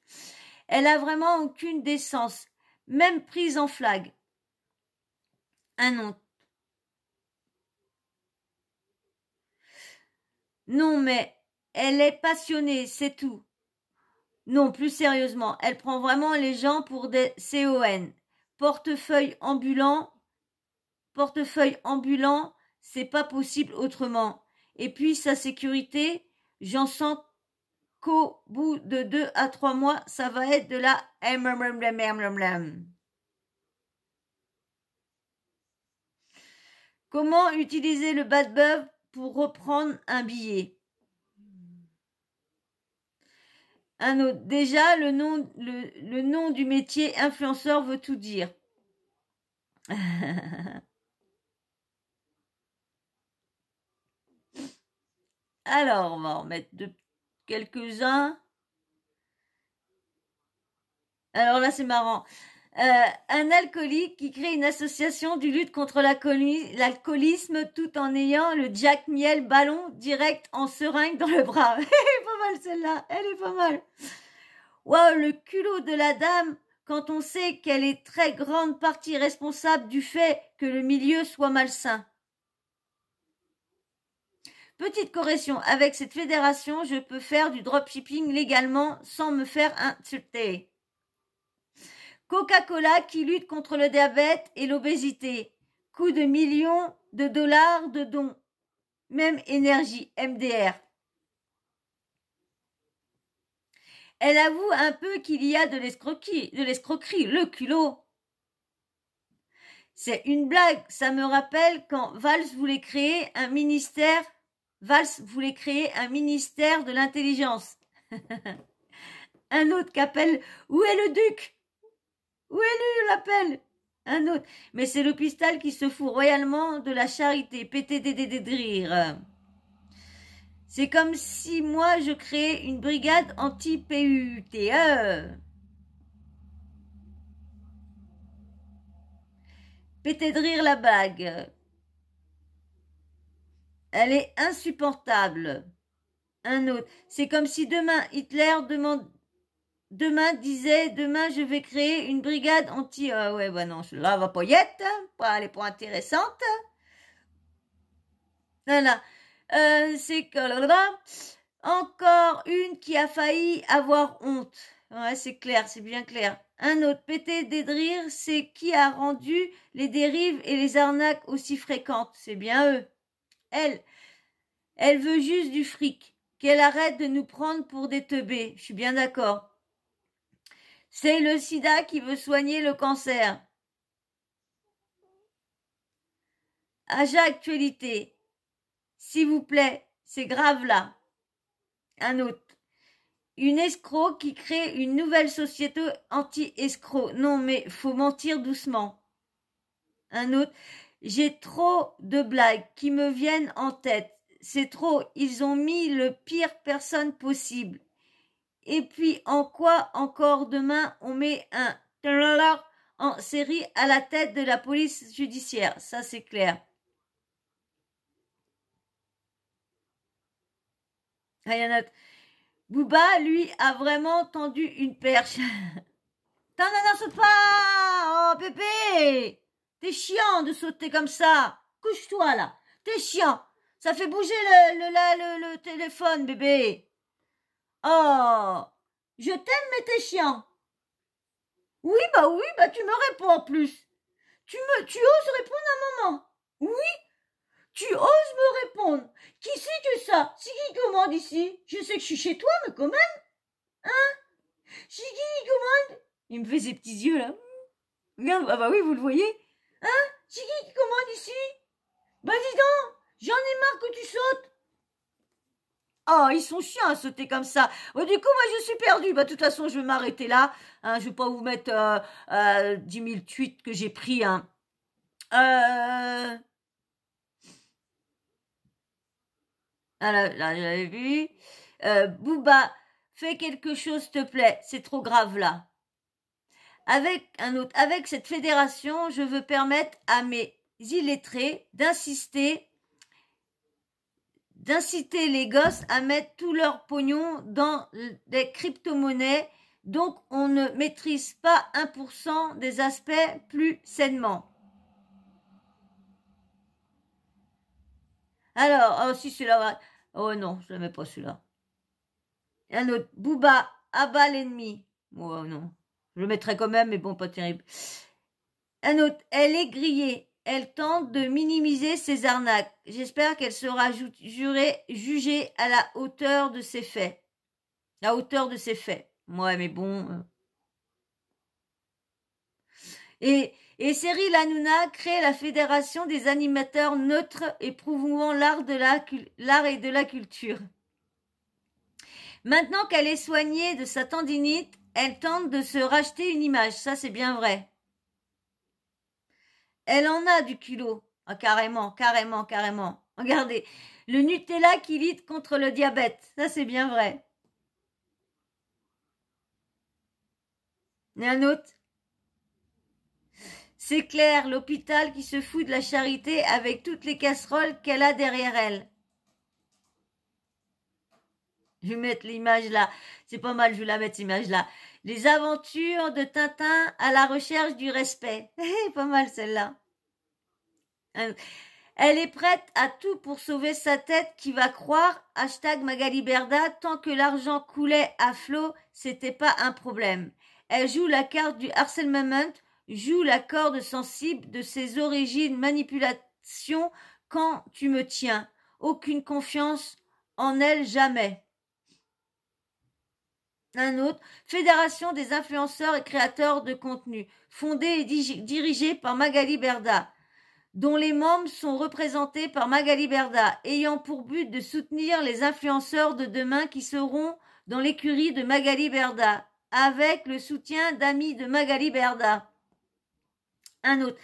Elle a vraiment aucune décence, même prise en flag. Un autre. Non, mais elle est passionnée, c'est tout. Non, plus sérieusement, elle prend vraiment les gens pour des CON. Portefeuille ambulant, c'est pas possible autrement. Et puis sa sécurité, j'en sens qu'au bout de 2 à 3 mois, ça va être de la Comment utiliser le bad buzz pour reprendre un billet? Un autre. Déjà, le nom du métier influenceur veut tout dire. Alors, on va en mettre quelques-uns. Alors là, c'est marrant. Un alcoolique qui crée une association de lutte contre l'alcoolisme tout en ayant le Jack Miel ballon direct en seringue dans le bras. Elle est pas mal celle-là, elle est pas mal. Waouh, le culot de la dame quand on sait qu'elle est très grande partie responsable du fait que le milieu soit malsain. Petite correction, avec cette fédération, je peux faire du dropshipping légalement sans me faire insulter. Coca-Cola qui lutte contre le diabète et l'obésité. Coût de millions de dollars de dons. Même énergie, MDR. Elle avoue un peu qu'il y a de l'escroquerie, le culot. C'est une blague, ça me rappelle quand Valls voulait créer un ministère de l'intelligence. Un autre qui appelle « Où est le duc ?» Où est lui, l'appelle? Un autre. Mais c'est l'hôpital qui se fout royalement de la charité. PTDD de rire. C'est comme si moi je créais une brigade anti-PUTE. Pété de rire la bague. Elle est insupportable. Un autre. C'est comme si demain Hitler disait, demain je vais créer une brigade anti... ouais, bah non, là, va pas y être, elle est pas intéressante. Voilà. C'est que... Encore une qui a failli avoir honte. Ouais, c'est clair, c'est bien clair. Un autre, pété des rires, c'est qui a rendu les dérives et les arnaques aussi fréquentes. C'est bien eux. Elle veut juste du fric. Qu'elle arrête de nous prendre pour des teubés. Je suis bien d'accord. C'est le sida qui veut soigner le cancer. Aja actualité. S'il vous plaît, c'est grave là. Un autre. une escroc qui crée une nouvelle société anti-escroc. Non, mais faut mentir doucement. Un autre. J'ai trop de blagues qui me viennent en tête. C'est trop. Ils ont mis le pire personne possible. Et puis, en quoi encore demain, on met un en série à la tête de la police judiciaire. Ça, c'est clair. Rien d'autre. Booba, lui, a vraiment tendu une perche. Non, non, non, saute pas! Oh, bébé! T'es chiant de sauter comme ça. Couche-toi, là. T'es chiant. Ça fait bouger le téléphone, bébé. Oh! Je t'aime, mais t'es chiant. Oui, tu me réponds en plus. Tu oses répondre à maman. Oui, tu oses me répondre. Qui c'est que ça? C'est qui commande ici? Je sais que je suis chez toi, mais quand même. Hein? C'est qui commande? Il me fait ses petits yeux, là. Regarde, ah bah oui, vous le voyez. Hein? C'est qui commande ici? Bah dis donc, j'en ai marre que tu sautes. Oh, ils sont chiants à sauter comme ça. Oh, du coup, moi, je suis perdue. Bah, de toute façon, je vais m'arrêter là. Hein, je vais pas vous mettre 10 000 tweets que j'ai pris. Hein. Ah, là, j'avais vu. Booba, fais quelque chose, s'il te plaît. C'est trop grave, là. Avec cette fédération, je veux permettre à mes illettrés d'inciter les gosses à mettre tout leur pognon dans des crypto-monnaies, donc on ne maîtrise pas 1% des aspects plus sainement. Alors, oh si celui-là, oh non, je ne le mets pas celui-là. Un autre, Booba, abat l'ennemi. Oh non, je le mettrai quand même, mais bon, pas terrible. Un autre, elle est grillée. Elle tente de minimiser ses arnaques. J'espère qu'elle sera jugée à la hauteur de ses faits. La hauteur de ses faits. Ouais, mais bon. Et Cyril Hanouna crée la Fédération des animateurs neutres et promouvant l'art et de la culture. Maintenant qu'elle est soignée de sa tendinite, elle tente de se racheter une image. Ça, c'est bien vrai. Elle en a du culot. Ah, carrément. Regardez, le Nutella qui lutte contre le diabète. Ça, c'est bien vrai. Et un autre. C'est clair, l'hôpital qui se fout de la charité avec toutes les casseroles qu'elle a derrière elle. Je vais mettre l'image là. C'est pas mal, je vais la mettre cette image là. Les aventures de Tintin à la recherche du respect. Pas mal celle-là. Elle est prête à tout pour sauver sa tête qui va croire, #Magali Berda, tant que l'argent coulait à flot, c'était pas un problème. Elle joue la carte du harcèlement, joue la corde sensible de ses origines, manipulation quand tu me tiens. Aucune confiance en elle jamais. Un autre, Fédération des influenceurs et créateurs de contenu, fondée et dirigée par Magali Berda, dont les membres sont représentés par Magali Berda, ayant pour but de soutenir les influenceurs de demain qui seront dans l'écurie de Magali Berda, avec le soutien d'amis de Magali Berda. Un autre.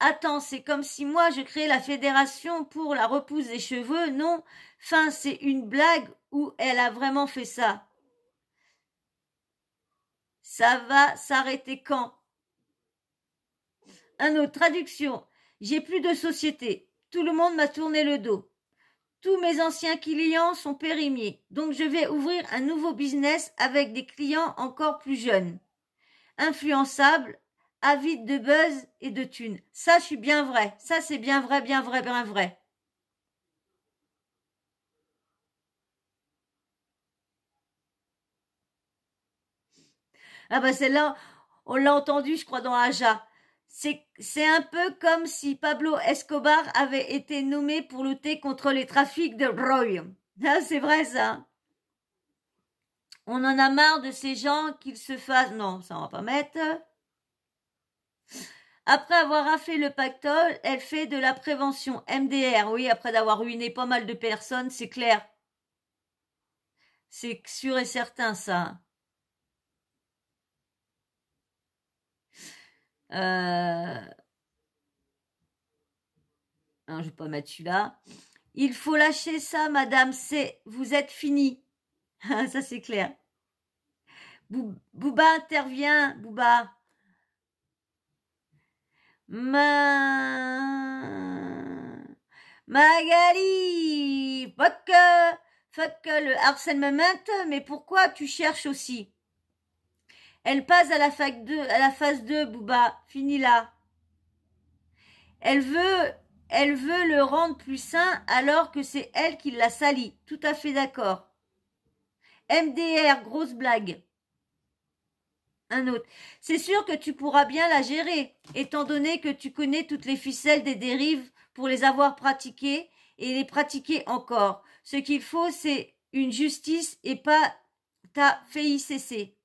Attends, c'est comme si moi je créais la fédération pour la repousse des cheveux, non? Enfin, c'est une blague ou elle a vraiment fait ça? Ça va s'arrêter quand? Un autre, traduction. J'ai plus de société. Tout le monde m'a tourné le dos. Tous mes anciens clients sont périmés. Donc je vais ouvrir un nouveau business avec des clients encore plus jeunes. Influençables, avides de buzz et de thunes. Ça, je suis bien vrai. Ça, c'est bien vrai, bien vrai, bien vrai. Ah bah celle-là, on l'a entendu, je crois, dans Aja. C'est un peu comme si Pablo Escobar avait été nommé pour lutter contre les trafics de drogue. Ah, c'est vrai ça. On en a marre de ces gens qu'ils se fassent... Non, ça on va pas mettre. Après avoir raflé le pactole, elle fait de la prévention. MDR, oui, après d'avoir ruiné pas mal de personnes, c'est clair. C'est sûr et certain, ça. Non, je vais pas mettre celui-là. Il faut lâcher ça, madame. Vous êtes fini. Ça, c'est clair. Booba intervient. Booba. Magali. Fuck le harcèlement. Mais pourquoi tu cherches aussi? Elle passe à la phase 2, Booba. Fini là. Elle veut le rendre plus sain alors que c'est elle qui l'a sali. Tout à fait d'accord. MDR, grosse blague. Un autre. C'est sûr que tu pourras bien la gérer, étant donné que tu connais toutes les ficelles des dérives pour les avoir pratiquées et les pratiquer encore. Ce qu'il faut, c'est une justice et pas ta FICC.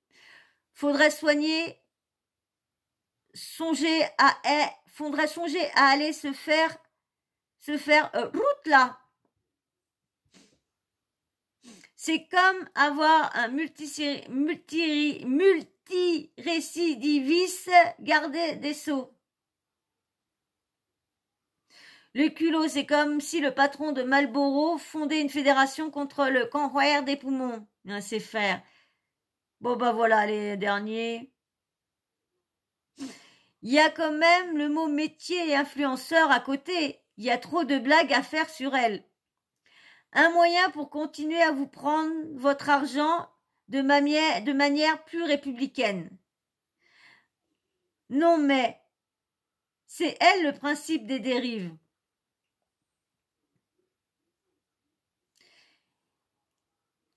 Faudrait songer à aller se faire route là. C'est comme avoir un multirécidiviste garder des sceaux. Le culot, c'est comme si le patron de Marlboro fondait une fédération contre le cancer des poumons. C'est faire. Bon, bah voilà les derniers. Il y a quand même le mot métier et influenceur à côté. Il y a trop de blagues à faire sur elle. Un moyen pour continuer à vous prendre votre argent de manière plus républicaine. Non mais, c'est elle le principe des dérives.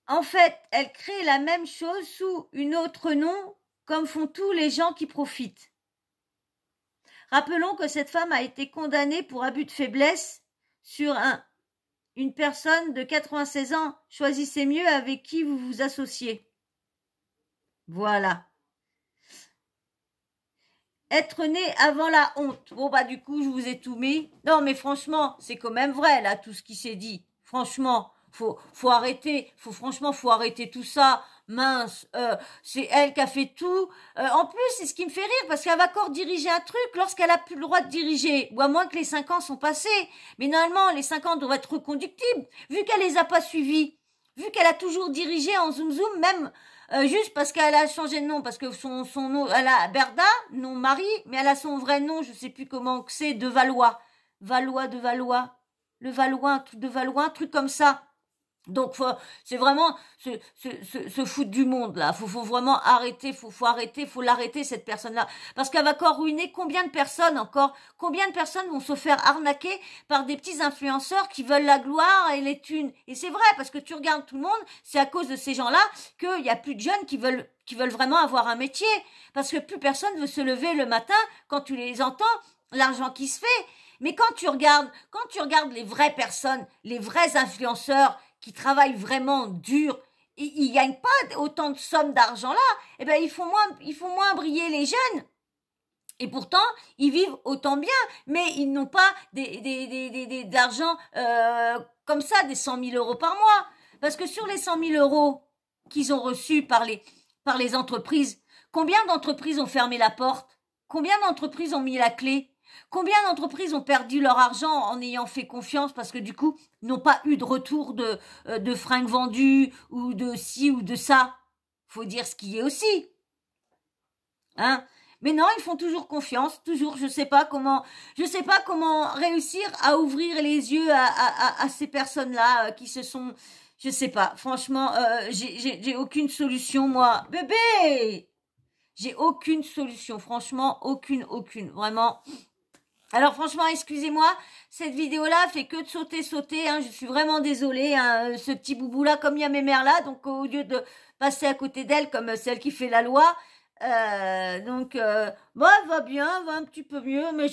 En fait, elle crée la même chose sous une autre nom, comme font tous les gens qui profitent. Rappelons que cette femme a été condamnée pour abus de faiblesse sur une personne de 96 ans. Choisissez mieux avec qui vous vous associez. Voilà. Être né avant la honte. Bon, bah, du coup, je vous ai tout mis. Non, mais franchement, c'est quand même vrai, là, tout ce qui s'est dit. Franchement, faut arrêter. Faut arrêter tout ça. Mince, c'est elle qui a fait tout. En plus, c'est ce qui me fait rire, parce qu'elle va encore diriger un truc lorsqu'elle a plus le droit de diriger, ou à moins que les 5 ans sont passés. Mais normalement, les 5 ans doivent être reconductibles, vu qu'elle les a pas suivis, vu qu'elle a toujours dirigé en zoom, même juste parce qu'elle a changé de nom, parce que son nom, elle a Berda, nom Marie, mais elle a son vrai nom, je sais plus comment c'est, de Valois, le Valois, un truc comme ça. Donc c'est vraiment se foutre du monde là. Faut vraiment arrêter. Faut l'arrêter cette personne-là, parce qu'elle va encore ruiner combien de personnes vont se faire arnaquer par des petits influenceurs qui veulent la gloire et les thunes. Et c'est vrai, parce que tu regardes tout le monde, c'est à cause de ces gens-là qu'il y a plus de jeunes qui veulent vraiment avoir un métier, parce que plus personne veut se lever le matin quand tu les entends, l'argent qui se fait. Mais quand tu regardes les vraies personnes, les vrais influenceurs qui travaillent vraiment dur, ils gagnent pas autant de sommes d'argent là, eh ben ils font moins briller les jeunes. Et pourtant, ils vivent autant bien, mais ils n'ont pas d'argent comme ça, des 100 000 euros par mois. Parce que sur les 100 000 euros qu'ils ont reçus par les entreprises, combien d'entreprises ont fermé la porte? Combien d'entreprises ont mis la clé? Combien d'entreprises ont perdu leur argent en ayant fait confiance parce que du coup, n'ont pas eu de retour de fringues vendues ou de ci ou de ça? Faut dire ce qui est aussi. Hein? Mais non, ils font toujours confiance, toujours. Je sais pas comment réussir à ouvrir les yeux à ces personnes-là qui se sont, je sais pas. Franchement, j'ai aucune solution, moi. Bébé! J'ai aucune solution, franchement, aucune, vraiment. Alors franchement, excusez-moi, cette vidéo-là fait que de sauter, hein, je suis vraiment désolée, hein, ce petit boubou-là, comme il y a mes mères là, donc au lieu de passer à côté d'elle comme celle qui fait la loi, bon, elle va bien, va un petit peu mieux, mais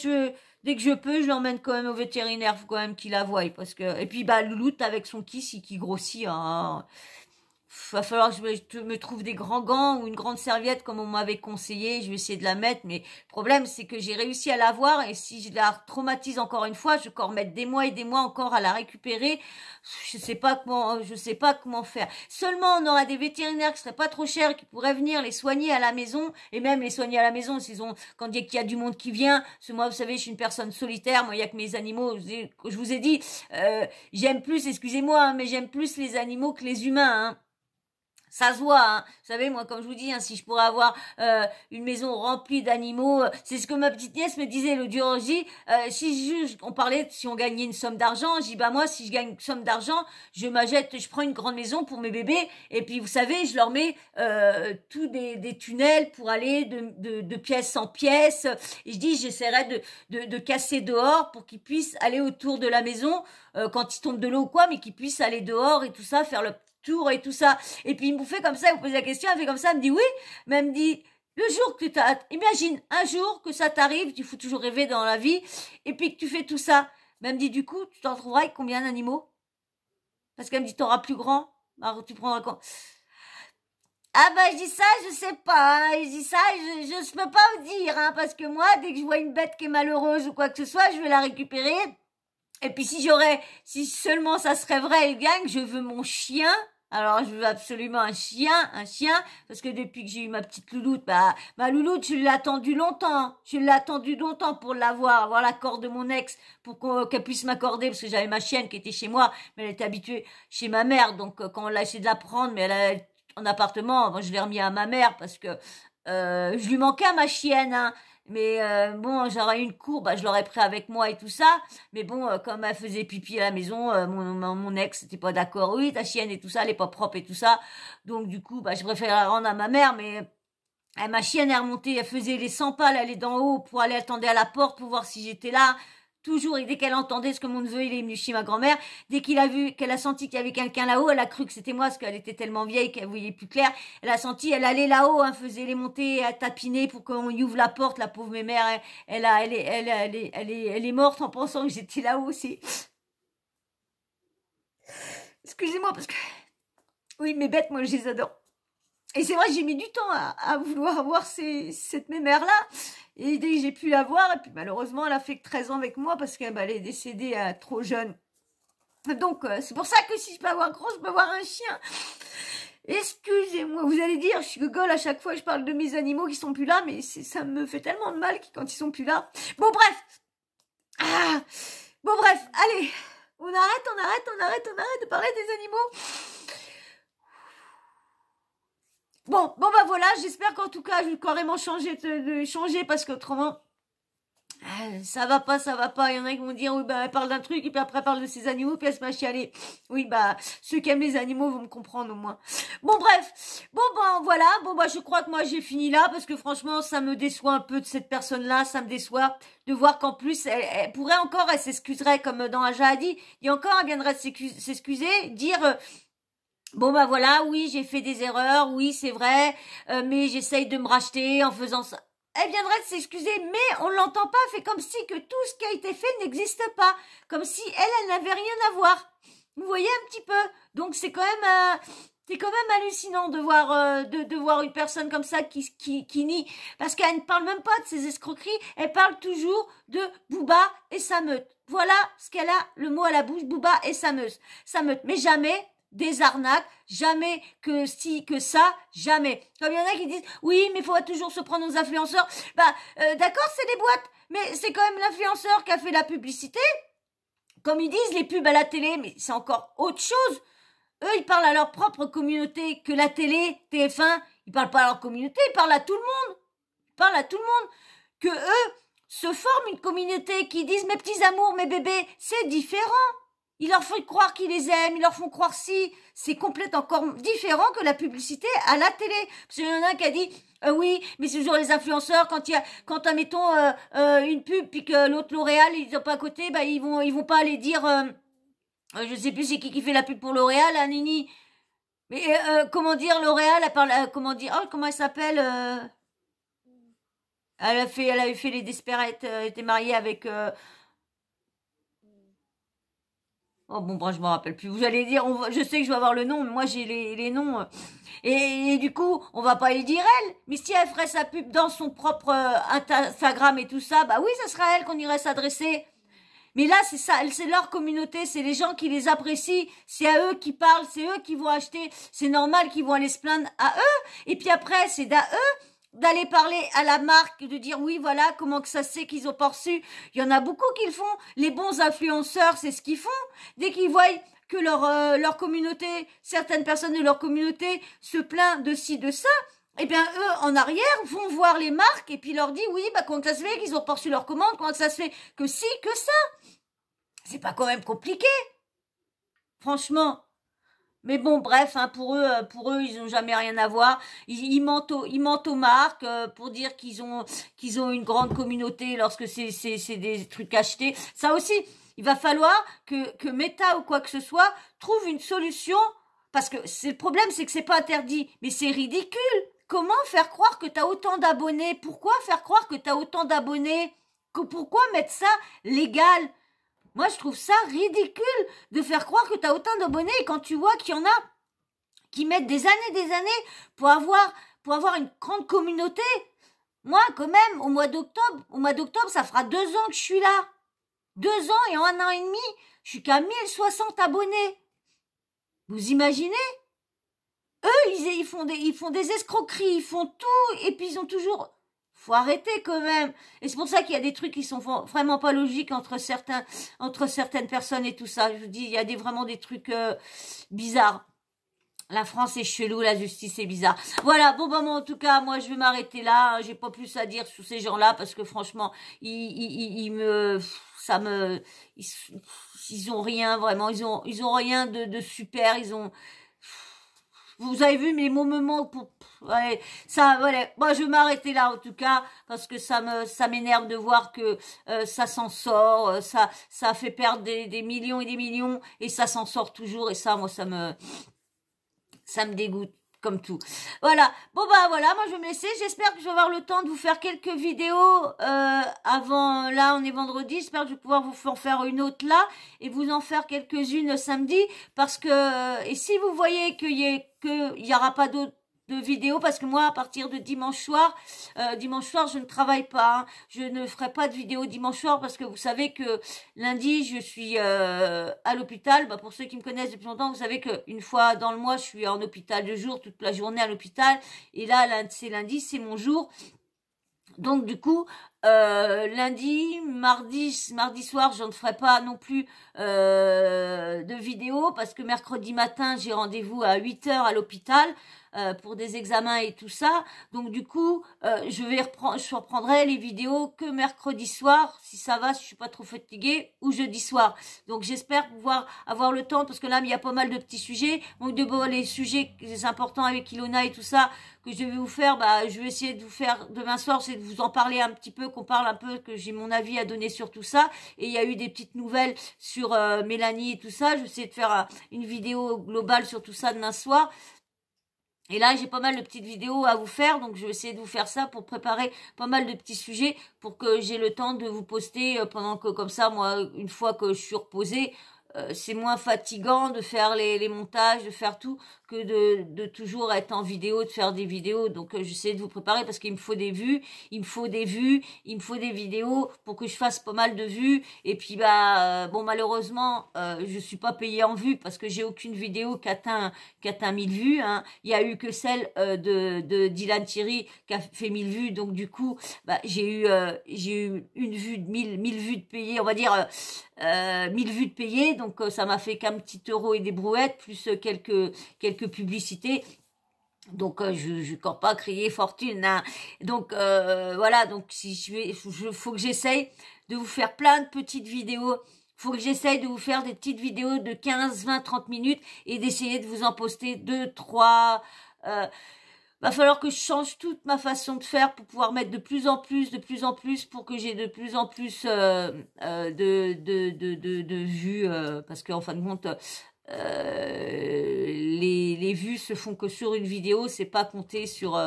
dès que je peux, je l'emmène quand même au vétérinaire, faut quand même qu'il la voie, parce que, et puis bah, Louloute avec son kiss, qui grossit, hein, va falloir que me trouve des grands gants ou une grande serviette comme on m'avait conseillé. Je vais essayer de la mettre, mais le problème c'est que j'ai réussi à l'avoir et si je la traumatise encore une fois, je vais encore mettre des mois et des mois encore à la récupérer. Je sais pas comment faire. Seulement on aura des vétérinaires qui seraient pas trop chers, qui pourraient venir les soigner à la maison et même les soigner à la maison quand il y a du monde qui vient. Parce que moi, vous savez, je suis une personne solitaire. Moi, il y a que mes animaux. Je vous ai dit, j'aime plus, excusez-moi, hein, mais j'aime plus les animaux que les humains. Hein. Ça se voit, hein. Vous savez, moi, comme je vous dis, hein, si je pourrais avoir une maison remplie d'animaux, c'est ce que ma petite nièce me disait l'autre jour. On parlait si on gagnait une somme d'argent. Je dis, bah moi, si je gagne une somme d'argent, je prends une grande maison pour mes bébés. Et puis, vous savez, je leur mets tous des tunnels pour aller de pièce en pièce. Et je dis, j'essaierai de casser dehors pour qu'ils puissent aller autour de la maison quand ils tombent de l'eau ou quoi, mais qu'ils puissent aller dehors et tout ça, faire le tour et tout ça. Et puis il me fait comme ça, il me pose la question, elle fait comme ça, elle me dit oui, mais elle me dit, le jour que imagine, un jour que ça t'arrive, tu faut toujours rêver dans la vie, et puis que tu fais tout ça. Mais elle me dit, du coup, tu t'en trouveras avec combien d'animaux? Parce qu'elle me dit, t'auras plus grand, alors tu prendras quand? Ah bah je dis ça, je sais pas, hein. Je dis ça, je peux pas vous dire, hein, parce que moi, dès que je vois une bête qui est malheureuse ou quoi que ce soit, je vais la récupérer. Et puis si seulement ça serait vrai, et bien que je veux mon chien. Alors, je veux absolument un chien, parce que depuis que j'ai eu ma petite louloute, bah, ma louloute, je l'ai attendue longtemps. Je l'ai attendue longtemps pour avoir l'accord de mon ex, pour qu'elle puisse m'accorder, parce que j'avais ma chienne qui était chez moi, mais elle était habituée chez ma mère, donc quand on l'a essayé de la prendre, mais elle a en appartement, moi je l'ai remis à ma mère, parce que je lui manquais à ma chienne, hein. Mais bon, j'aurais eu une cour, bah, je l'aurais pris avec moi et tout ça. Mais bon, comme elle faisait pipi à la maison, mon ex n'était pas d'accord. Oui, ta chienne et tout ça, elle est pas propre et tout ça. Donc du coup, bah, je préfère la rendre à ma mère. Mais ma chienne est remontée, elle faisait les 100 pas, elle allait d'en haut pour aller attendre à la porte pour voir si j'étais là. Toujours, et dès qu'elle entendait ce que mon neveu, il est venu chez ma grand-mère, dès qu'elle a senti qu'il y avait quelqu'un là-haut, elle a cru que c'était moi, parce qu'elle était tellement vieille qu'elle voyait plus clair. Elle a senti, elle allait là-haut, hein, faisait les montées, à tapiner pour qu'on y ouvre la porte, la pauvre mère, elle est morte en pensant que j'étais là-haut aussi. Excusez-moi, parce que, oui, mes bêtes, moi, je les adore. Et c'est vrai, j'ai mis du temps à vouloir avoir cette mémère-là. Et dès que j'ai pu la voir, et puis malheureusement, elle a fait que 13 ans avec moi parce qu'elle est décédée trop jeune. Donc, c'est pour ça que si je peux avoir gros, je peux avoir un chien. Excusez-moi, vous allez dire, je suis gogole à chaque fois que je parle de mes animaux qui sont plus là, mais ça me fait tellement de mal quand ils sont plus là. Bon, bref. Bon, bref, allez. On arrête de parler des animaux. Bon, bah voilà, j'espère qu'en tout cas, je vais carrément changer de changer parce qu'autrement, ça va pas. Il y en a qui vont dire, oui, bah, elle parle d'un truc, et puis après, elle parle de ses animaux, puis elle se met à chialer. Oui, bah, ceux qui aiment les animaux vont me comprendre au moins. Bon, bref. Bon, ben, voilà. Bon, bah, je crois que moi, j'ai fini là, parce que franchement, ça me déçoit un peu de cette personne-là, ça me déçoit de voir qu'en plus, elle pourrait encore, elle s'excuserait, comme dans Aja a dit, et encore, elle viendrait s'excuser, dire, bon bah voilà, oui, j'ai fait des erreurs, oui, c'est vrai, mais j'essaye de me racheter en faisant ça. Elle viendrait de s'excuser, mais on l'entend pas, fait comme si que tout ce qui a été fait n'existe pas, comme si elle n'avait rien à voir. Vous voyez un petit peu. Donc c'est quand même hallucinant de voir une personne comme ça qui nie, parce qu'elle ne parle même pas de ses escroqueries, elle parle toujours de Booba et sa meute. Voilà ce qu'elle a, le mot à la bouche, Booba et sa meute, mais jamais des arnaques, jamais que si, que ça, jamais. Comme il y en a qui disent, oui, mais il faut toujours se prendre aux influenceurs. D'accord, c'est des boîtes, mais c'est quand même l'influenceur qui a fait la publicité. Comme ils disent, les pubs à la télé, mais c'est encore autre chose. Eux, ils parlent à leur propre communauté, que la télé, TF1, ils parlent pas à leur communauté, ils parlent à tout le monde. Ils parlent à tout le monde. Que eux se forment une communauté qui disent, mes petits amours, mes bébés, c'est différent. Ils leur font croire qu'ils les aiment, ils leur font croire si. C'est complètement encore différent que la publicité à la télé. Parce qu'il y en a un qui a dit, oui, mais c'est toujours les influenceurs, quand mettons, une pub, puis que l'autre L'Oréal, ils ont pas à côté, bah, ils vont pas aller dire, je sais plus c'est qui fait la pub pour L'Oréal, hein, Nini. Mais, comment dire, L'Oréal, elle parle, comment dire, oh, comment elle s'appelle, elle avait fait les Desperate, elle était mariée avec, Oh bon, je me rappelle plus. Vous allez dire, je sais que je vais avoir le nom, mais moi j'ai les noms. Et du coup, on va pas lui dire elle. Mais si elle ferait sa pub dans son propre Instagram et tout ça, bah oui, ça serait à elle qu'on irait s'adresser. Mais là, c'est ça, c'est leur communauté, c'est les gens qui les apprécient, c'est à eux qui parlent, c'est eux qui vont acheter, c'est normal qu'ils vont aller se plaindre à eux. Et puis après, c'est à eux d'aller parler à la marque, de dire oui, voilà, comment que ça se fait qu'ils ont pas reçu. Il y en a beaucoup qui le font. Les bons influenceurs, c'est ce qu'ils font. Dès qu'ils voient que leur communauté, certaines personnes de leur communauté se plaignent de ci, de ça, eh bien, eux, en arrière, vont voir les marques et puis leur disent, oui, bah, comment ça se fait qu'ils ont pas reçu leur commande, comment ça se fait que si, que ça. C'est pas quand même compliqué. Franchement. Mais bon, bref, hein, pour eux, ils ont jamais rien à voir. Ils mentent aux marques pour dire qu'ils ont une grande communauté lorsque c'est des trucs achetés. Ça aussi, il va falloir que Meta ou quoi que ce soit trouve une solution, parce que le problème, c'est que c'est pas interdit, mais c'est ridicule. Comment faire croire que t'as autant d'abonnés? Pourquoi faire croire que t'as autant d'abonnés? Pourquoi mettre ça légal? Moi, je trouve ça ridicule de faire croire que tu as autant d'abonnés quand tu vois qu'il y en a qui mettent des années pour avoir une grande communauté. Moi, quand même, au mois d'octobre, ça fera 2 ans que je suis là. 2 ans et en 1 an et demi, je suis qu'à 1060 abonnés. Vous imaginez? Eux, ils font des escroqueries, ils font tout, et puis ils ont toujours... Faut arrêter quand même. Et c'est pour ça qu'il y a des trucs qui sont vraiment pas logiques entre certaines personnes et tout ça. Je vous dis, il y a vraiment des trucs bizarres. La France est chelou, la justice est bizarre. Voilà, bon bah moi en tout cas, moi je vais m'arrêter là. J'ai pas plus à dire sur ces gens-là parce que franchement, ils ont rien vraiment. Ils ont rien de super. Vous avez vu mes moments pour... Ouais, ça, voilà. Moi, je vais m'arrêter là, en tout cas, parce que ça m'énerve de voir que ça s'en sort, ça fait perdre des millions et des millions, et ça s'en sort toujours, et ça, moi, ça me dégoûte. Comme tout. Voilà. Bon bah voilà, moi je vais me laisser. J'espère que je vais avoir le temps de vous faire quelques vidéos avant. Là, on est vendredi. J'espère que je vais pouvoir vous en faire une autre là et vous en faire quelques-unes samedi. Parce que et si vous voyez qu'il y aura pas d'autres de vidéos, parce que moi à partir de dimanche soir je ne travaille pas, hein. Je ne ferai pas de vidéo dimanche soir parce que vous savez que lundi je suis à l'hôpital. Bah, pour ceux qui me connaissent depuis longtemps, vous savez qu'une fois dans le mois je suis en hôpital de jour, toute la journée à l'hôpital, et là c'est lundi, c'est mon jour. Donc du coup, lundi, mardi soir, je ne ferai pas non plus de vidéo parce que mercredi matin, j'ai rendez-vous à 8h à l'hôpital pour des examens et tout ça. Donc du coup, je reprendrai les vidéos que mercredi soir, si ça va, si je suis pas trop fatiguée, ou jeudi soir. Donc j'espère pouvoir avoir le temps parce que là, il y a pas mal de petits sujets. Donc les sujets importants avec Ilona et tout ça que je vais vous faire, bah je vais essayer de vous faire demain soir, c'est de vous en parler un petit peu, qu'on parle un peu, que j'ai mon avis à donner sur tout ça. Et il y a eu des petites nouvelles sur Mélanie et tout ça. Je vais essayer de faire une vidéo globale sur tout ça demain soir. Et là, j'ai pas mal de petites vidéos à vous faire, donc je vais essayer de vous faire ça pour préparer pas mal de petits sujets pour que j'ai le temps de vous poster pendant que, comme ça, moi, une fois que je suis reposée, c'est moins fatigant de faire les montages, de faire tout, que de toujours être en vidéo, de faire des vidéos. Donc j'essaie de vous préparer parce qu'il me faut des vues, il me faut des vidéos pour que je fasse pas mal de vues. Et puis bon, malheureusement, je suis pas payée en vues parce que j'ai aucune vidéo qui atteint 1000 vues, hein. Il y a eu que celle de Dylan Thierry qui a fait 1000 vues. Donc du coup, j'ai eu une vue de 1000 vues de payées, on va dire 1000 vues de payées. Donc ça m'a fait qu'un petit euro et des brouettes plus quelques publicités. Donc je ne compte pas crier fortune, hein. Donc voilà, donc si faut que j'essaye de vous faire plein de petites vidéos. Faut que j'essaye de vous faire des petites vidéos de 15, 20, 30 minutes et d'essayer de vous en poster 2, 3. Va falloir que je change toute ma façon de faire pour pouvoir mettre de plus en plus pour que j'ai de plus en plus de vues, parce qu'en fin de compte les vues se font que sur une vidéo, c'est pas compté sur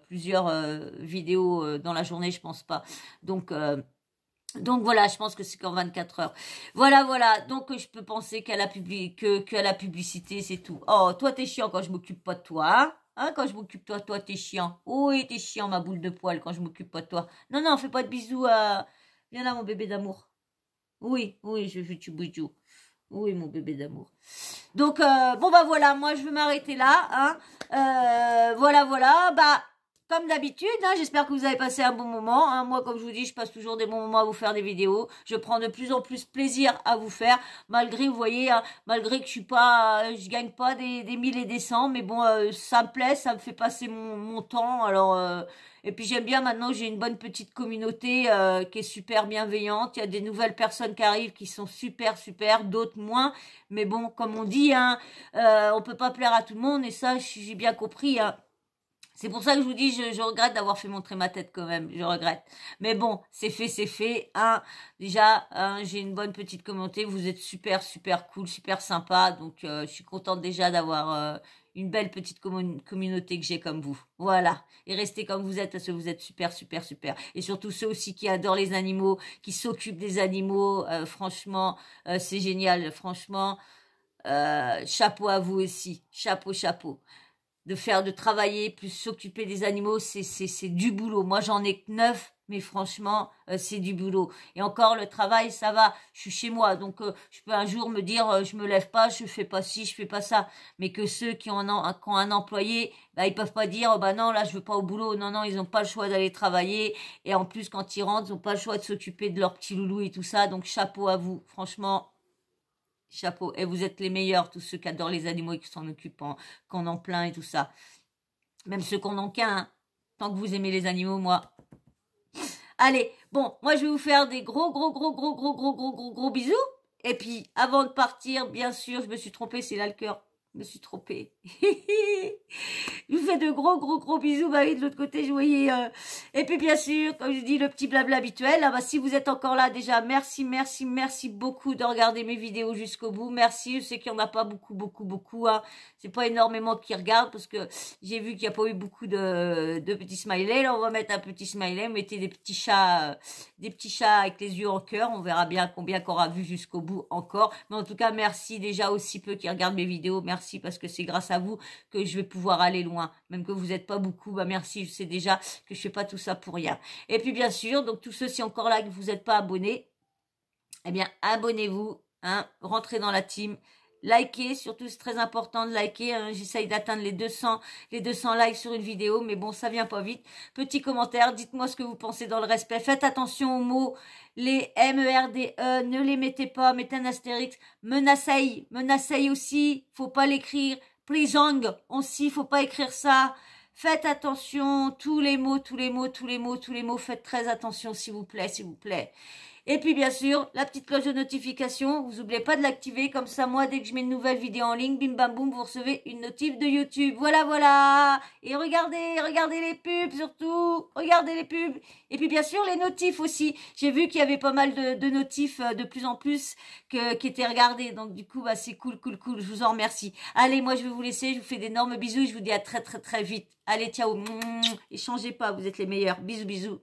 plusieurs vidéos dans la journée, je pense pas. Donc Donc voilà, je pense que c'est qu'en 24 heures. Voilà, voilà. Donc je peux penser qu'à la publicité, c'est tout. Oh, toi t'es chiant quand je m'occupe pas de toi, hein? Hein, quand je m'occupe de toi, toi t'es chiant. Oui, t'es chiant, ma boule de poil, quand je m'occupe pas de toi. Non, non, fais pas de bisous à... Viens là, mon bébé d'amour. Oui, oui, je veux tu bisous. Oui, mon bébé d'amour. Donc, bon, bah voilà, moi, je veux m'arrêter là. Hein. Voilà, voilà. Bah, comme d'habitude, hein, j'espère que vous avez passé un bon moment. Hein. Moi, comme je vous dis, je passe toujours des bons moments à vous faire des vidéos. Je prends de plus en plus plaisir à vous faire, malgré, vous voyez, hein, malgré que je gagne pas des 1000 et des 100, mais bon, ça me plaît, ça me fait passer mon temps. Alors, et puis j'aime bien maintenant, j'ai une bonne petite communauté qui est super bienveillante. Il y a des nouvelles personnes qui arrivent qui sont super, super, d'autres moins. Mais bon, comme on dit, hein, on peut pas plaire à tout le monde, et ça, j'ai bien compris, hein. C'est pour ça que je vous dis, je regrette d'avoir fait montrer ma tête quand même, je regrette. Mais bon, c'est fait, hein. Déjà, hein, j'ai une bonne petite communauté, vous êtes super, super cool, super sympa, donc je suis contente déjà d'avoir une belle petite communauté que j'ai comme vous. Voilà, et restez comme vous êtes, parce que vous êtes super, super, super. Et surtout ceux aussi qui adorent les animaux, qui s'occupent des animaux, franchement, c'est génial, franchement. Chapeau à vous aussi, chapeau, chapeau. De travailler, plus s'occuper des animaux, c'est du boulot. Moi, j'en ai que 9, mais franchement, c'est du boulot. Et encore, le travail, ça va. Je suis chez moi, donc je peux un jour me dire, je me lève pas, je fais pas ci, je fais pas ça. Mais que ceux qui ont un employé, bah, ils peuvent pas dire, oh, bah non, là, je veux pas au boulot. Non, non, ils ont pas le choix d'aller travailler. Et en plus, quand ils rentrent, ils ont pas le choix de s'occuper de leur petit loulou et tout ça. Donc, chapeau à vous, franchement. Chapeau. Et vous êtes les meilleurs, tous ceux qui adorent les animaux et qui s'en occupent, qu'on en plein et tout ça. Même ceux qu'on en qu'un, hein. Tant que vous aimez les animaux, moi. Allez, bon, moi je vais vous faire des gros bisous. Et puis, avant de partir, bien sûr, je me suis trompée, c'est là le cœur. Je me suis trompée. Je vous fais de gros bisous. Bah oui, de l'autre côté, je voyais. Et puis bien sûr, comme je dis, le petit blabla habituel. Ah bah, si vous êtes encore là déjà, merci beaucoup de regarder mes vidéos jusqu'au bout. Merci. Je sais qu'il n'y en a pas beaucoup. Hein. C'est pas énormément qui regardent parce que j'ai vu qu'il n'y a pas eu beaucoup de petits smileys. Là, on va mettre un petit smiley. Mettez des petits chats avec les yeux en cœur. On verra bien combien qu'on aura vu jusqu'au bout encore. Mais en tout cas, merci déjà aussi peu qui regardent mes vidéos. Merci parce que c'est grâce à vous que je vais pouvoir aller loin. Même que vous n'êtes pas beaucoup, bah merci, je sais déjà que je fais pas tout ça pour rien. Et puis bien sûr, donc tous ceux-ci encore là que vous n'êtes pas abonnés, eh bien abonnez-vous, hein, rentrez dans la team. Likez, surtout c'est très important de liker, hein. J'essaye d'atteindre les 200 likes sur une vidéo, mais bon, ça vient pas vite. Petit commentaire, dites-moi ce que vous pensez dans le respect. Faites attention aux mots, les MERDE, ne les mettez pas, mettez un astérix. Menacei aussi, faut pas l'écrire. Pleasang aussi, faut pas écrire ça. Faites attention, tous les mots, faites très attention s'il vous plaît. Et puis bien sûr, la petite cloche de notification, vous n'oubliez pas de l'activer, comme ça moi dès que je mets une nouvelle vidéo en ligne, bim bam boum, vous recevez une notif de YouTube. Voilà. Et regardez les pubs surtout, regardez les pubs. Et puis bien sûr les notifs aussi. J'ai vu qu'il y avait pas mal de notifs de plus en plus qui étaient regardés. Donc du coup, bah c'est cool. Je vous en remercie. Allez, moi je vais vous laisser, je vous fais d'énormes bisous, je vous dis à très vite. Allez, ciao. Et changez pas, vous êtes les meilleurs. Bisous.